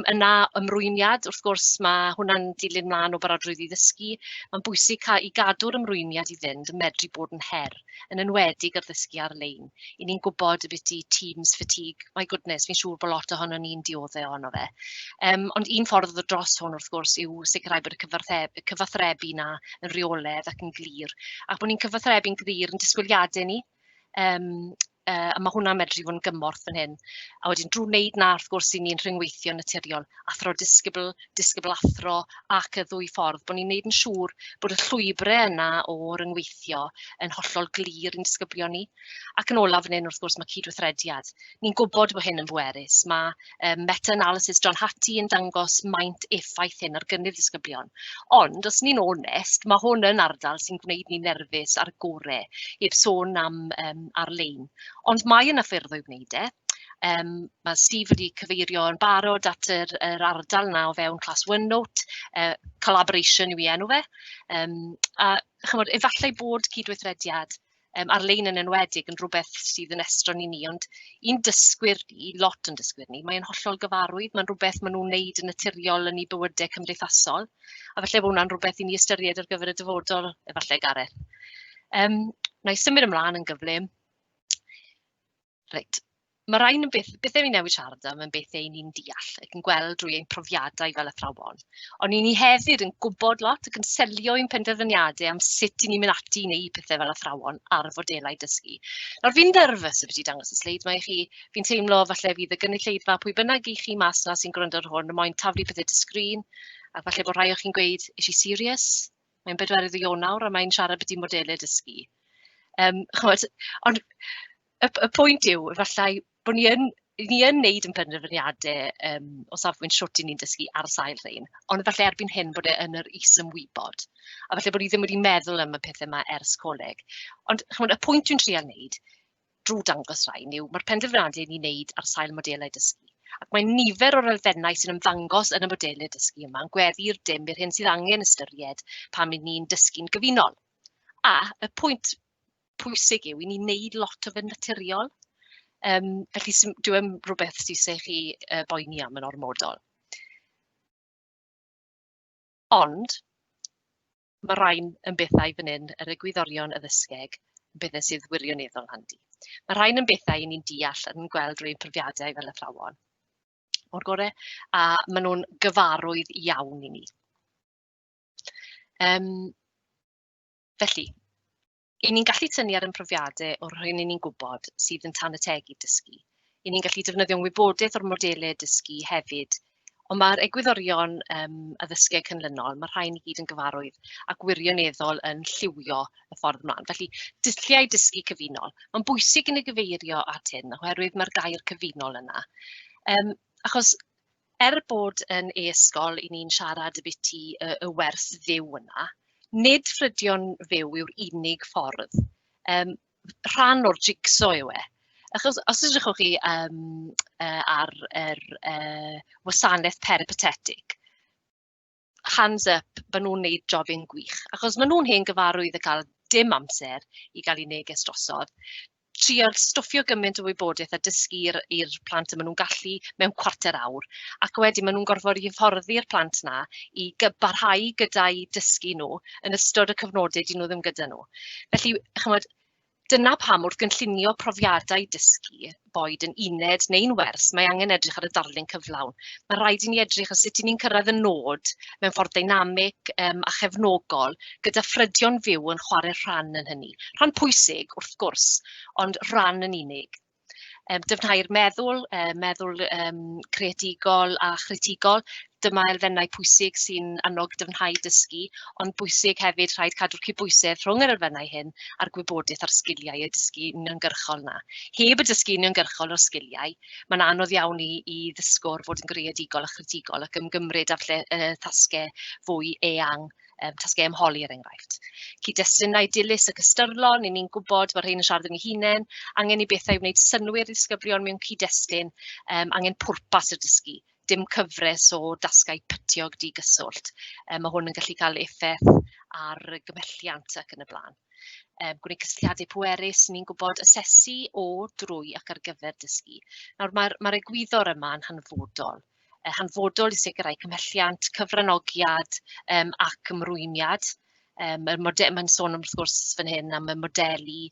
yna ymrwymiad, wrth gwrs mae hwnna'n dilyn mlaen o barodrwydd i ddysgu. Mae'n bwysig i gadw'r ymrwymiad i fynd yn medru bod yn her, yn enwedig ar ddysgu ar-lein. I ni'n gwybod y beth i teams fatigue. My goodness, fi'n siŵr bod lot ohono ni'n dioddau ohono fe. Ond un ffordd o dros hwn wrth gwrs yw sicrhau bod y cyfathrebu na yn reoledd ac yn glir. Ac bod ni'n cyfathrebu'n glir yn disgwyliadau ni. A mae hwnna'n medru fod yn gymorth fan hyn. A wedyn drwy wneud na, wrth gwrs, i ni'n rhyngweithio naturiol, athro disgybl athro ac y ddwy ffordd, bod ni'n wneud yn siŵr bod y llwybrau yna o ryngweithio yn hollol glir i'n disgyblion ni. Ac yn olaf fan hyn, wrth gwrs, mae cydweithrediad. Ni'n gwybod bod hyn yn bwerus. Mae meta-analysis John Hattie yn dangos maint effaith hyn ar gynnydd disgyblion. Ond, os ni'n onest, mae hwn yn ardal sy'n gwneud ni'n nerfus ar gorau, heb sôn am ar-lein. Ond mae yna ffyrdd o'i wneud e. Mae Steve wedi cyfeirio yn barod at yr ardal yna o fewn Class OneNote, collaboration yw ei enw fe. A chymod, efallai bod cydweithrediad ar-lein yn enwedig yn rhywbeth sydd yn estron i ni, ond un dysgwyr ni, lot yn dysgwyr ni, mae'n hollol gyfarwydd, mae'n rhywbeth maen nhw'n wneud yn naturiol yn eu bywydau cymdeithasol, a falle bod hwnna'n rhywbeth i ni ystyried ar gyfer y dyfodol, efallai Gareth. Na i symud ymlaen yn gyflym. Reit. Mae rhain yn beth fi'n newid siarad am yn beth ein ni'n deall ac yn gweld drwy ein profiadau fel athrawon. Ond ni hefyd yn gwybod lot ac yn selio ein penderfyniadau am sut i ni'n mynd ati i wneud pethau fel athrawon ar fodelau dysgu. Nawr fi'n nerfus y beth i dangos y sleid mae chi. Fi'n teimlo falle fydd y gynulleidfa pwy bynnag i chi mas na sy'n gwrando ar hwn yn moyn taflu pethau dy sgrin, a falle bod rhai o chi'n gweud, is i serious? Mae'n 4 Ionawr a mae'n siarad beth i modelau dysgu. Ond y pwynt yw, efallai, bod ni yn wneud yn penderfyniadau o safbwynt shwt i ni'n dysgu ar sail rhain, ond efallai erbyn hyn bod e yn yr is-ymwybod. A falle bod ni ddim wedi meddwl am y pethau yma ers coleg. Ond y pwynt dwi'n trial wneud drwy dangos rhain yw mae'r penderfyniadau ni'n wneud ar sail modelau dysgu. Ac mae nifer o'r elfennau sy'n ymddangos yn y modelau dysgu yma yn gweddi'r dim i'r hyn sydd angen ystyried pan mynd ni'n dysgu'n gyfunol. A y pwynt pwysig yw i ni'n wneud lot o fe'n naturiol. Felly dwi'n rhywbeth sy'n eich chi boeni am yn ormodol. Ond, mae rhain yn bethau fan hyn yr egwyddorion addysgeg, bethau sydd wirioneddol handi. Mae rhain yn bethau ni'n deall yn gweld drwy'n profiadau fel athrawon. O'r gorau, a maen nhw'n gyfarwydd iawn i ni. Felly, i ni'n gallu tynnu ar ein profiadau o'r rhain ni'n gwybod sydd yn tanategu dysgu. I ni'n gallu defnyddio'n wybodaeth o'r modelau dysgu hefyd, ond mae'r egwyddorion addysgeg cynlynol, mae rhain i gyd yn gyfarwydd ac wirioneddol yn lliwio y ffordd ymlaen. Felly, dulliau dysgu cyfunol. Mae'n bwysig yn y gyfeirio at hyn, oherwydd mae'r gair cyfunol yna. Achos, bod yn e-ysgol i ni'n siarad y bit y werth ddew yna, nid ffrydion fyw yw'r unig ffordd. Rhan o'r jigsaw yw e. Achos os ydych chi ar wasanaeth peripatetig, hands up, maen nhw'n wneud jobyn gwych. Achos maen nhw'n hen gyfarwydd a cael dim amser i gael ei neges drosodd. Trial stwffio gymaint o wybodaeth a dysgu i'r plant yma nhw'n gallu mewn 1/4 awr. Ac wedyn maen nhw'n gorfod i hyfforddi'r plant yna i barhau gyda'i dysgu nhw yn ystod y cyfnodau dyn nhw ddim gyda nhw. Felly, dyna pam wrth gynllunio profiadau dysgu boed yn uned neu'n wers, mae angen edrych ar y darlun cyflawn. Mae rhaid i ni edrych ar sut ni'n cyrraedd y nod mewn ffordd dynamig a chefnogol gyda ffrydion fyw yn chwarae rhan yn hynny. Rhan pwysig, wrth gwrs, ond rhan yn unig. Defnyddio'r meddwl creadigol a chritigol. Dyma elfennau pwysig sy'n annog dyfnhau dysgu, ond bwysig hefyd rhaid cadw'r cydbwysedd rhwng yr elfennau hyn a'r gwybodaeth a'r sgiliau y dysgu uniongyrchol yna. Heb y dysgu uniongyrchol o'r sgiliau, mae'n anodd iawn i ddysgwr fod yn greadigol a chritigol ac ymgymryd â tasgau fwy eang, tasgau ymholi er enghraifft. Cyd-destunau dilys ac ystyrlon, ni'n gwybod mae rhain yn siarad yn ei hunain, angen i bethau wneud synwyr ddisgyblion mewn cyd-destun, angen pwrpas y dysgu. Dim cyfres o dasgau pytiog digyswllt. Mae hwn yn gallu cael effaith ar gymhelliant ac yn y blaen. Gwneud cysylltiadau pwerus, ni'n gwybod asesu o, drwy ac ar gyfer dysgu. Nawr, mae'r egwyddor yma yn hanfodol. Hanfodol i sicrhau cymhelliant, cyfranogiad ac ymrwymiad. Mae'n sôn am wrth gwrs fan hyn am y modelu,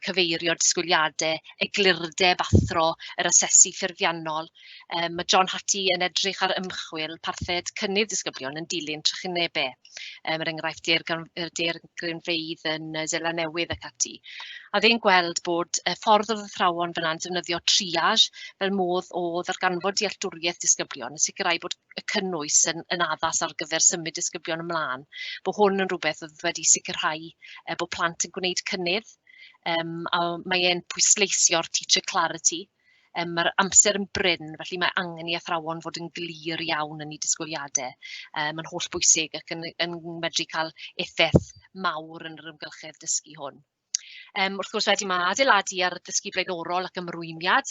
cyfeirio disgwyliadau, eglurdeb athro, yr asesu ffurfiannol. Mae John Hattie yn edrych ar ymchwil parthed cynnydd disgyblion yn dilyn trychinebau. Enghraifft de'r grynfeydd yn Zela Newydd ac ati. A ddyn gweld bod ffordd o'r athrawon fyna'n defnyddio triage fel modd o ddarganfod dealltwriaeth disgyblion, yn sicrhau bod y cynnwys yn addas ar gyfer symud disgyblion ymlaen. Bod hwn yn rhywbeth oedd wedi sicrhau bod plant yn gwneud cynnydd. A mae e'n pwysleisio'r teacher clarity. Mae'r amser yn bryn, felly mae angen i athrawon fod yn glir iawn yn ei disgwyliadau. Mae'n holl bwysig ac yn medru cael effaith mawr yn yr ymgylchedd dysgu hwn. Wrth gwrs wedyn mae adeiladu ar ddysgu blaenorol ac ymrwymiad.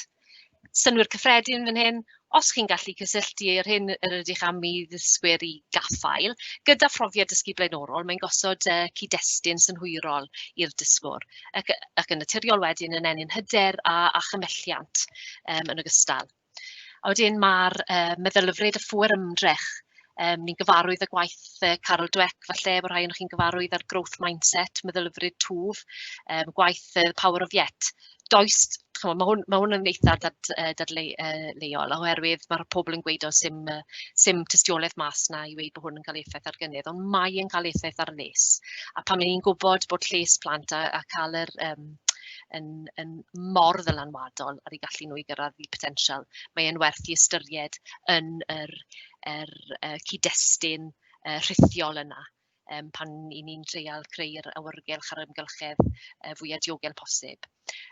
Synwyr cyffredin fan hyn, os chi'n gallu cysylltu'r hyn yr ydych am I ddysgwyr I gaffael, gyda phrofiad dysgu blaenorol, mae'n gosod cyd-destun synhwyrol i'r dysgwr, ac yn naturiol wedyn yn enyn hyder a chymhelliant yn ogystal. A wedyn mae'r meddylfryd y ffwr ymdrech. Ni'n gyfarwydd y gwaith Carol Dweck, falle bod rhai o'n chi'n gyfarwydd ar growth mindset, meddylfryd twf, gwaith Power of Yet. Does, mae hwn yn eitha dadleuol, oherwydd mae'r pobl yn gweud o sim tystiolaeth mas na I weid bod hwn yn cael effaith ar gynnydd, ond mae yn cael effaith ar les. A pan ni'n gwybod bod lles plant a cael yr yn mor ddylanwadol ar ei gallu nhw I gyrraedd I potensial, mae e'n werth I ystyried yn yr cyd-destun rhithiol yna. Pan I ni'n treial creu'r awyrgylch ar ymgylchedd fwyaf diogel posib.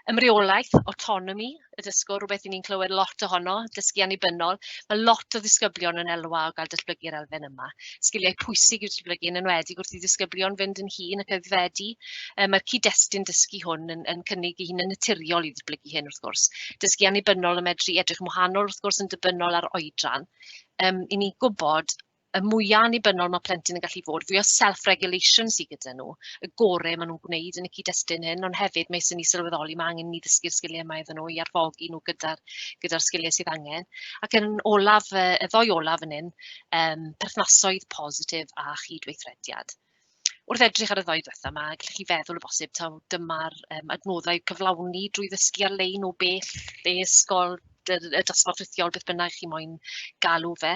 Ymreolaeth, autonomy, y dysgwr, rhywbeth I ni'n clywed lot ohono, dysgu annibynnol. Mae lot o ddisgyblion yn elwa o gael datblygu'r elfen yma. Sgiliau pwysig yw datblygu yn enwedig wrth I ddisgyblion fynd yn hŷn ac aeddfedu. Mae'r cyd-destun dysgu hwn yn cynnig I hun yn naturiol I ddatblygu hyn wrth gwrs. Dysgu annibynnol yn medru edrych yn wahanol wrth gwrs yn dibynnol ar oedran. I ni'n gwybod y mwyaf annibynnol mae plentyn yn gallu fod, fwy o self-regulation sydd gyda nhw, y gorau maen nhw'n gwneud yn y cyd-destun hyn, ond hefyd mae sy'n ni sylweddoli mae angen I ddysgu'r sgiliau mae iddyn nhw I arfogi nhw gyda'r sgiliau sydd angen. Ac yn olaf, y ddoi olaf yn hyn, perthnasoedd positif a chydweithrediad. Wrth edrych ar y ddoi diwetha yma, gallwch chi feddwl o bosib taw dyma'r adnoddau cyflawni drwy ddysgu ar-lein o bell, ysgol, y dosbarth rhithiol beth bynnag chi moyn galw fe.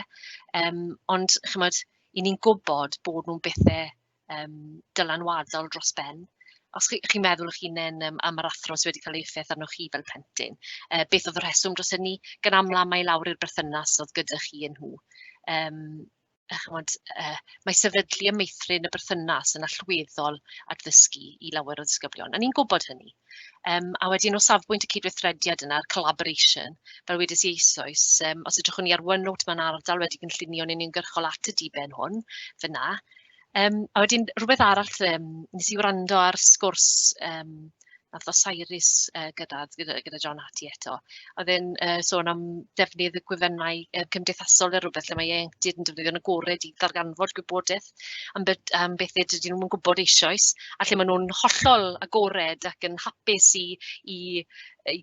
Ond chymod, I ni'n gwybod bod nhw'n bethau dylanwadol dros ben. Os chi'n meddwl eich hunain am yr athro sydd wedi cael ei effaith arnoch chi fel plentyn, beth oedd y rheswm dros hynny, gan amla mae lawr i'r berthynas oedd gyda chi yn nhw. Mae sefydlu y meithrin y berthynas yn allweddol at ddysgu I lawer o ddisgyblion. A ni'n gwybod hynny. A wedyn o safbwynt y cydweithrediad yna'r collaboration, fel wedys I eisoes, os ydych ni ar OneNote mae'n ardal wedi gynllunio ni'n ymgyrchol at y diben hwn, fyna. A wedyn rhywbeth arall, nes I wrando ar sgwrs nath o Cyrus gyda John Hattie eto. Oedd e'n sôn am defnydd y gwefennau cymdeithasol rhywbeth lle mae ieuenctid yn defnyddio'n agored I ddarganfod gwybodaeth am beth ydyn nhw'n gwybod eisoes, a lle maen nhw'n hollol agored ac yn hapus I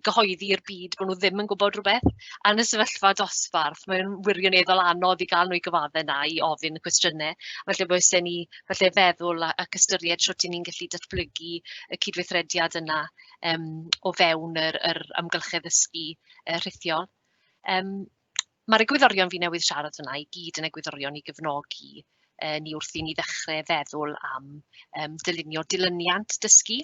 gyhoeddi'r byd bod nhw ddim yn gwybod rhywbeth. A yn y sefyllfa dosbarth, mae'n wirioneddol anodd I gael nhw I gyfadde na I ofyn y cwestiynau. Felly bwys ni feddwl ac ystyried sut ni'n gallu datblygu y cydweithrediad yna o fewn yr amgylchedd ddysgu rhithiol. Mae'r egwyddorion fi newydd siarad yna I gyd yn egwyddorion I gyfnogi ni wrth I ni ddechrau feddwl am dylunio dilyniant dysgu.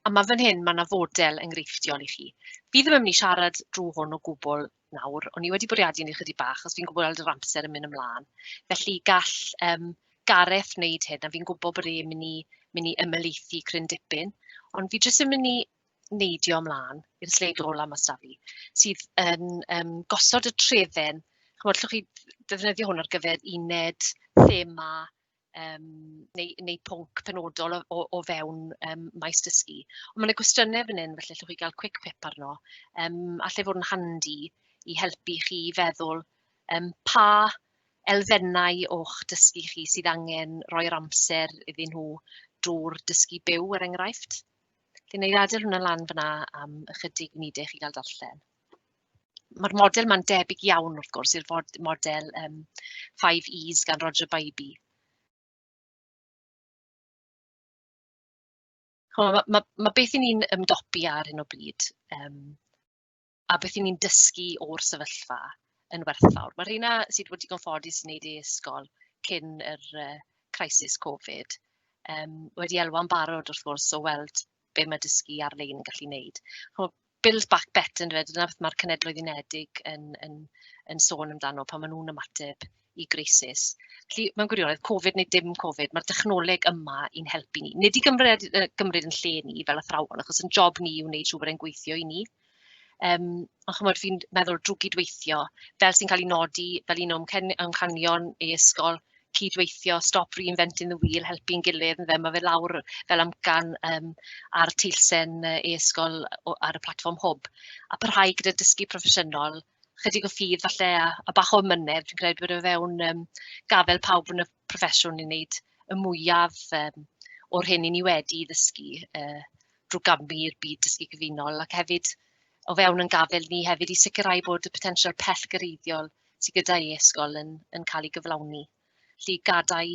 A mae fan hyn, mae yna fodel enghreifftiol I chi. Fi ddim yn mynd I siarad drwy hwn o gwbl nawr, ond I wedi bwriadu ni chydig bach, os fi'n gwybod yr amser yn mynd ymlaen. Felly gall Gareth wneud hyn, a fi'n gwybod bod e'n mynd I ymelaethu cryn dipyn, ond fi jyst yn mynd I neidio ymlaen i'r sleid ola mas da fi, sydd yn gosod y trefen. Chymod, llwch chi ddefnyddio hwn ar gyfer uned, thema, neu pwnc penodol o fewn maes dysgu. Ond mae yna gwestiynau fan hyn, felly llwch chi gael quick pip arno, allai fod yn handi I helpu chi feddwl pa elfennau o'ch dysgu chi sydd angen roi'r amser iddyn nhw drwy'r dysgu byw, enghraifft. Felly wna I adael hwnna lan fyna am ychydig munudau chi gael darllen. Mae'r model ma'n debyg iawn wrth gwrs i'r model 5 E's gan Roger Bybee. Mae beth I ni'n ymdopi ar hyn o bryd a beth I ni'n dysgu o'r sefyllfa yn werthfawr. Mae rheina sydd wedi gonffodus I wneud ysgol cyn yr crisis Covid wedi elwa'n barod wrth gwrs o weld be mae dysgu ar-lein yn gallu wneud. Build back better yn dweud, dyna beth mae'r Cenhedloedd Unedig yn sôn amdano pan maen nhw'n ymateb I grisis. Felly, mae'n gwirionedd, Covid neu dim Covid, mae'r technoleg yma i'n helpu ni. Nid I gymryd yn lle ni fel athrawon, achos yn job ni yw wneud siŵr bod e'n gweithio I ni. Ond chymod, fi'n meddwl drwy gydweithio, fel sy'n cael ei nodi fel un o ymchanion ysgol cydweithio, stop reinventing the wheel, helpu'n gilydd, yn mae fe lawr fel amcan ar teilsen e-ysgol ar y platform hwb. A parhau gyda dysgu proffesiynol, chydig o ffydd falle a bach o mynedd, dwi'n credu bod e fewn gafel pawb yn y proffesiwn i wneud y mwyaf o'r hyn i ni wedi ddysgu drwy gambu'r byd dysgu cyfunol, ac hefyd o fewn yn gafel ni hefyd i sicrhau bod y potensial pellgreiddiol sydd gyda e-ysgol yn cael ei gyflawni. Felly gadau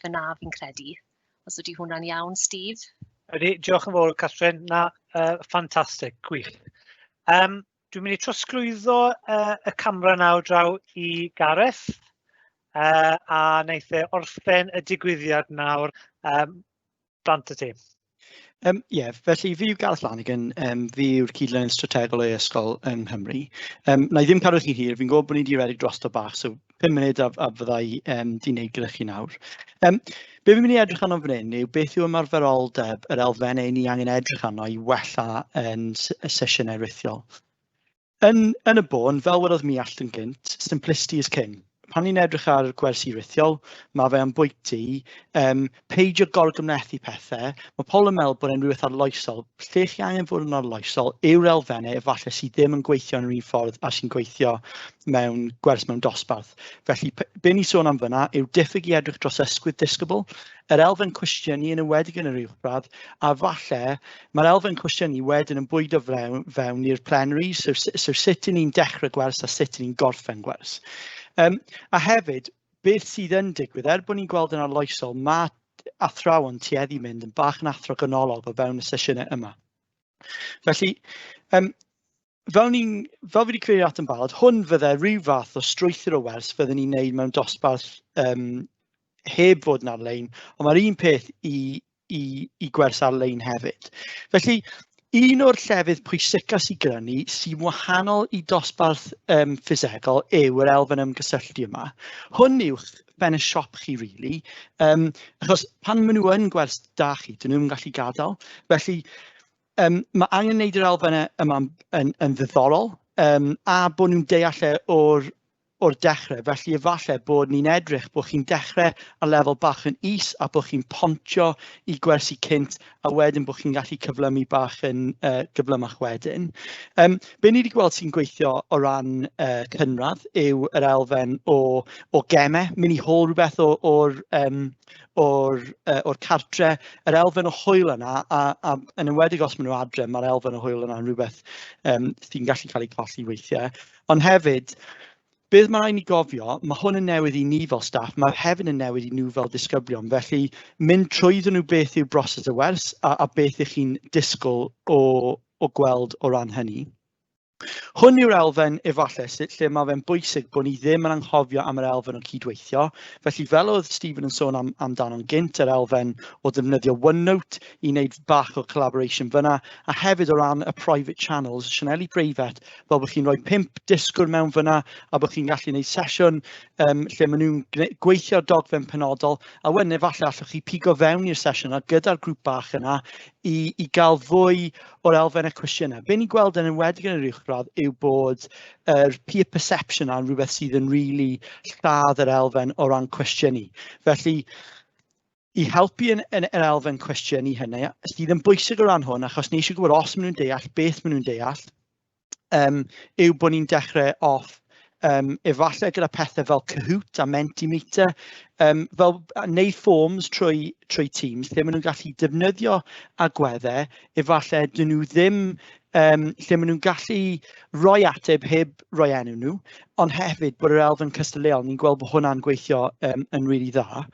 fyna fi'n credu. Os ydy hwnna'n iawn, Steve? Ydy, diolch yn fawr, Catrin. Na, ffantastig, gwych. Dwi'n mynd i trosglwyddo y camera nawr draw i Gareth, a wneith e orffen y digwyddiad nawr blant y tîm. Felly fi yw Gareth Lanagan, fi yw'r cydlynydd strategol e-ysgol yng Nghymru. Na i ddim cadw chi hir, fi'n gwybod bod ni wedi redeg dros o bach, so 5 munud a fyddai di wneud gyda chi nawr. Be fi'n mynd i edrych arno fan hyn yw beth yw ymarferoldeb yr elfennau ni angen edrych arno i wella yn y sesiynau rhithiol. Yn y bôn, fel wedodd Miall yn gynt, simplicity is king. Pan ni'n edrych ar gwersi rhithiol, mae fe yn bwyty, peidio gorgymlethu pethau. Mae pobl yn meddwl bod e'n rhywbeth arloesol. Lle chi angen fod yn arloesol yw'r elfennau efallai sydd ddim yn gweithio yn yr un ffordd a sy'n gweithio mewn gwers mewn dosbarth. Felly, be ni sôn am fyna yw diffyg i edrych dros ysgwydd disgybl, yr elfen cwestiynu yn ymwedig yn yr uwchradd, a falle mae'r elfen cwestiynu wedyn yn bwydo fewn i'r plenary, so sut i ni'n dechrau gwers a sut i ni'n gorffen gwers. A hefyd, beth sydd yn digwydd, bod ni'n gweld yn arloesol, mae athrawon tueddu mynd yn bach yn athro ganolog o fewn y sesiynau yma. Felly, fel fi wedi cyfeirio at yn barod, hwn fydde rhyw fath o strwythur o wers fyddwn ni'n neud mewn dosbarth heb fod yn ar-lein, ond mae'r un peth i gwers ar-lein hefyd. Felly, un o'r llefydd pwysica sydd gyda ni sy'n wahanol i dosbarth ffisegol yw yr elfen ymgysylltu yma. Hwn yw'ch ben y siop chi, really, achos pan maen nhw yn gwers da chi, dyn nhw'n gallu gadael. Felly, mae angen wneud yr elfen yma yn ddiddorol, a bod nhw'n deall o'r dechrau. Felly, efallai bod ni'n edrych bod chi'n dechrau ar lefel bach yn is a bod chi'n pontio i gwersi cynt a wedyn bod chi'n gallu cyflymu bach yn gyflymach wedyn. Be ni wedi gweld sy'n gweithio o ran cynradd yw yr elfen o gemau, mynd i hol rhywbeth o'r cartre, yr elfen o hwyl yna, a yn ymwedig os maen nhw adre, mae'r elfen o hwyl yna yn rhywbeth sy'n gallu cael ei colli weithiau. Ond hefyd, beth mae rhaid ni gofio, mae hwn yn newid i ni fel staff, mae hefyd yn newid i nhw fel disgyblion. Felly, mynd trwyddyn nhw beth yw broses y wers a beth ych chi'n disgwyl o gweld o ran hynny. Hwn yw'r elfen efallai lle mae fe'n bwysig bod ni ddim yn anghofio am yr elfen o cydweithio. Felly fel oedd Stephen yn sôn amdano'n gynt, yr elfen o ddefnyddio OneNote i wneud bach o collaboration fyna, a hefyd o ran y private channels, sianeli breifat, fel bod chi'n rhoi 5 disgwyr mewn fyna, a bod chi'n gallu gwneud sesiwn lle maen nhw'n gweithio dogfen penodol, a wedyn efallai allwch chi pigo fewn i'r sesiwn a gyda'r grŵp bach yna i gael fwy o'r elfen y cwestiynau. Be ni'n gweld yn enwedig yn yr uwchradd yw bod yr peer perception a'n rhywbeth sydd yn rili lladd yr elfen o ran cwestiynu. Felly, i helpu yn yr elfen cwestiynu hynny, sydd yn bwysig o ran hwn, achos ni eisiau gwybod os maen nhw'n deall, beth maen nhw'n deall, yw bod ni'n dechrau off efallai gyda pethau fel Kahoot a Mentimeter, fel wneud forms trwy Teams, lle maen nhw'n gallu defnyddio agweddau, efallai dyn nhw ddim, lle maen nhw'n gallu rhoi ateb heb rhoi enw nhw, ond hefyd bod yr elfen cystadleuol, ni'n gweld bod hwnna'n gweithio yn rili dda.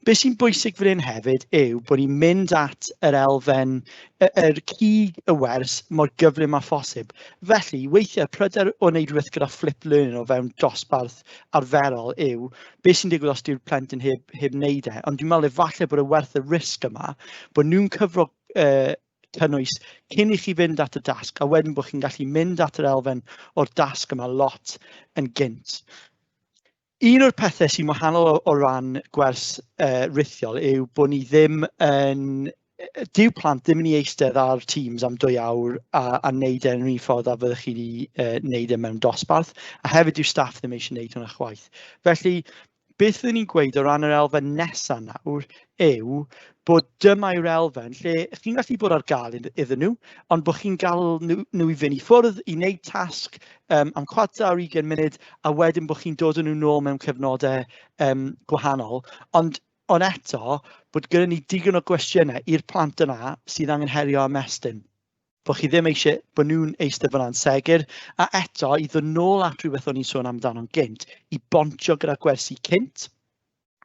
Be sy'n bwysig fan hyn hefyd yw bod ni'n mynd at yr elfen, yr cyd y wers mor gyflym a phosib. Felly, weithiau pryder o wneud rhywbeth gyda flip learning o fewn dosbarth arferol yw beth sy'n digwydd os dyw'r plentyn heb wneud e. Ond dwi'n meddwl efallai bod y werth y risg yma, bod nhw'n cyfro cynnwys cyn i chi fynd at y dasg, a wedyn bod chi'n gallu mynd at yr elfen o'r dasg yma lot yn gynt. Un o'r pethau sy'n wahanol o ran gwers rhithiol yw bod ni ddim yn... Dyw plant ddim yn ei eistedd ar Teams am 2 awr a wneud e'n un ffordd a fyddwch chi wedi wneud e mewn dosbarth, a hefyd dyw staff ddim eisiau wneud hwnna chwaith. Felly, beth ydyn ni'n gweud o ran yr elfen nesaf nawr yw bod dyma yw'r elfen lle chi'n gallu bod ar gael iddyn nhw, ond bod chi'n gael nhw i fynd i ffwrdd i wneud tasg am 4 awr 20 munud, a wedyn bod chi'n dod â nhw nôl mewn cyfnodau gwahanol. Ond eto, bod gyda ni digon o gwestiynau i'r plant yna sydd angen herio ymestyn. Bod chi ddim eisiau bod nhw'n eistedd fyna'n segur, a eto i ddod nôl at rhywbeth o'n i'n sôn amdano'n gynt, i bontio gyda gwersi cynt,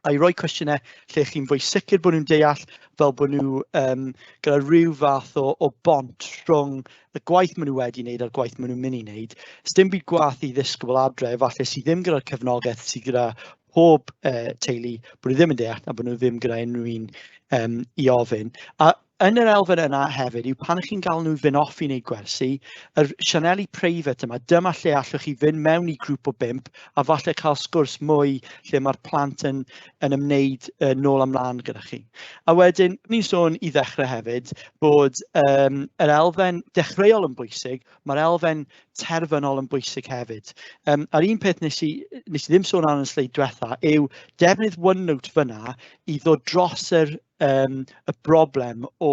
a i roi cwestiynau lle chi'n fwy sicr bod nhw'n deall, fel bod nhw gyda rhyw fath o bont rhwng y gwaith maen nhw wedi wneud a'r gwaith maen nhw'n mynd i wneud. Dim byd gwaith i ddisgwyl adre, falle sydd ddim gyda'r cefnogaeth sydd gyda pob teulu, bod nhw ddim yn deall a bod nhw ddim gyda unrhyw un i ofyn. A yn yr elfen yna hefyd yw pan chi'n gael nhw fynd off i wneud gwersi, yr sianeli preifat yma, dyma lle allwch chi fynd mewn i grŵp o 5 a falle cael sgwrs mwy lle mae'r plant yn ymwneud nôl ymlaen gyda chi. A wedyn, ni'n sôn i ddechrau hefyd bod yr elfen dechreuol yn bwysig, mae'r elfen terfynol yn bwysig hefyd. A'r un peth nes i ddim sôn am yn y sleid diwetha yw defnydd OneNote fyna i ddod dros y broblem o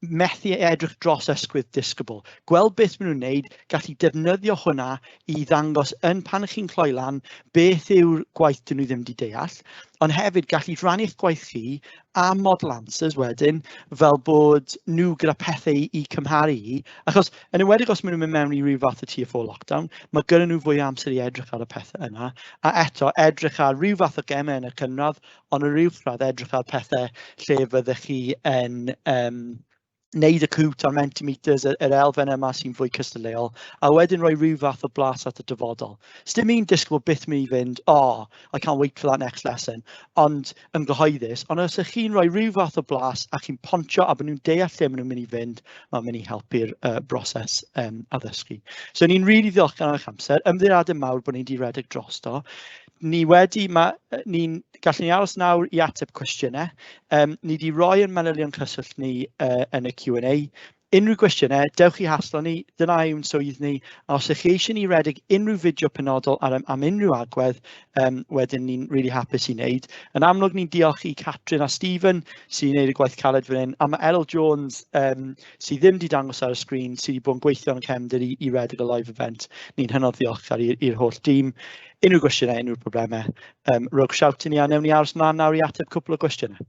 methu edrych dros ysgwydd disgybl. Gweld beth maen nhw'n wneud, gallu defnyddio hwnna i ddangos yn pan chi'n cloi lan beth yw'r gwaith dyn nhw ddim wedi deall, ond hefyd gallu rhannu eich gwaith chi a model answers wedyn, fel bod nhw gyda pethau i cymharu i, achos yn enwedig os maen nhw'n mynd mewn i ryw fath o TF4 lockdown, mae gyda nhw fwy o amser i edrych ar y pethau yna, a eto edrych ar ryw fath o gemau yn y cynradd, ond yn ryw ffrad edrych ar pethau lle fyddech chi yn wneud y cwt ar Mentimeters, yr elfen yma sy'n fwy cystadleuol, a wedyn rhoi rhyw fath o blas at y dyfodol. Dim un disgwyl byth mynd i fynd, I can't wait for that next lesson, ond yn gyhoeddus, ond os ych chi'n rhoi rhyw fath o blas a chi'n pontio a bod nhw'n deall lle maen nhw'n mynd i fynd, mae'n mynd i helpu'r broses addysgu. So ni'n rili ddiolchgar am eich amser, ymddiheuriadau mawr bod ni'n wedi redeg drosto. Ni'n gallu ni aros nawr i ateb cwestiynau. Ni wedi rhoi yn manylion cyswllt ni yn y Q&A. Unrhyw gwestiynau, dewch i haslo ni, dyna yw'n swydd ni. A os ych chi eisiau ni redeg unrhyw fideo penodol am unrhyw agwedd, wedyn ni'n really hapus i wneud. Yn amlwg ni'n diolch i Catrin a Stephen sy'n gwneud y gwaith caled fan hyn, a mae Errol Jones sydd ddim wedi dangos ar y sgrin, sydd wedi bod yn gweithio yn cefndir i redeg y live event. Ni'n hynod ddiolchgar i'r holl dîm. Unrhyw gwestiynau, unrhyw problemau, rhowch shout i ni a newn ni aros mlaen nawr i ateb cwpl o gwestiynau.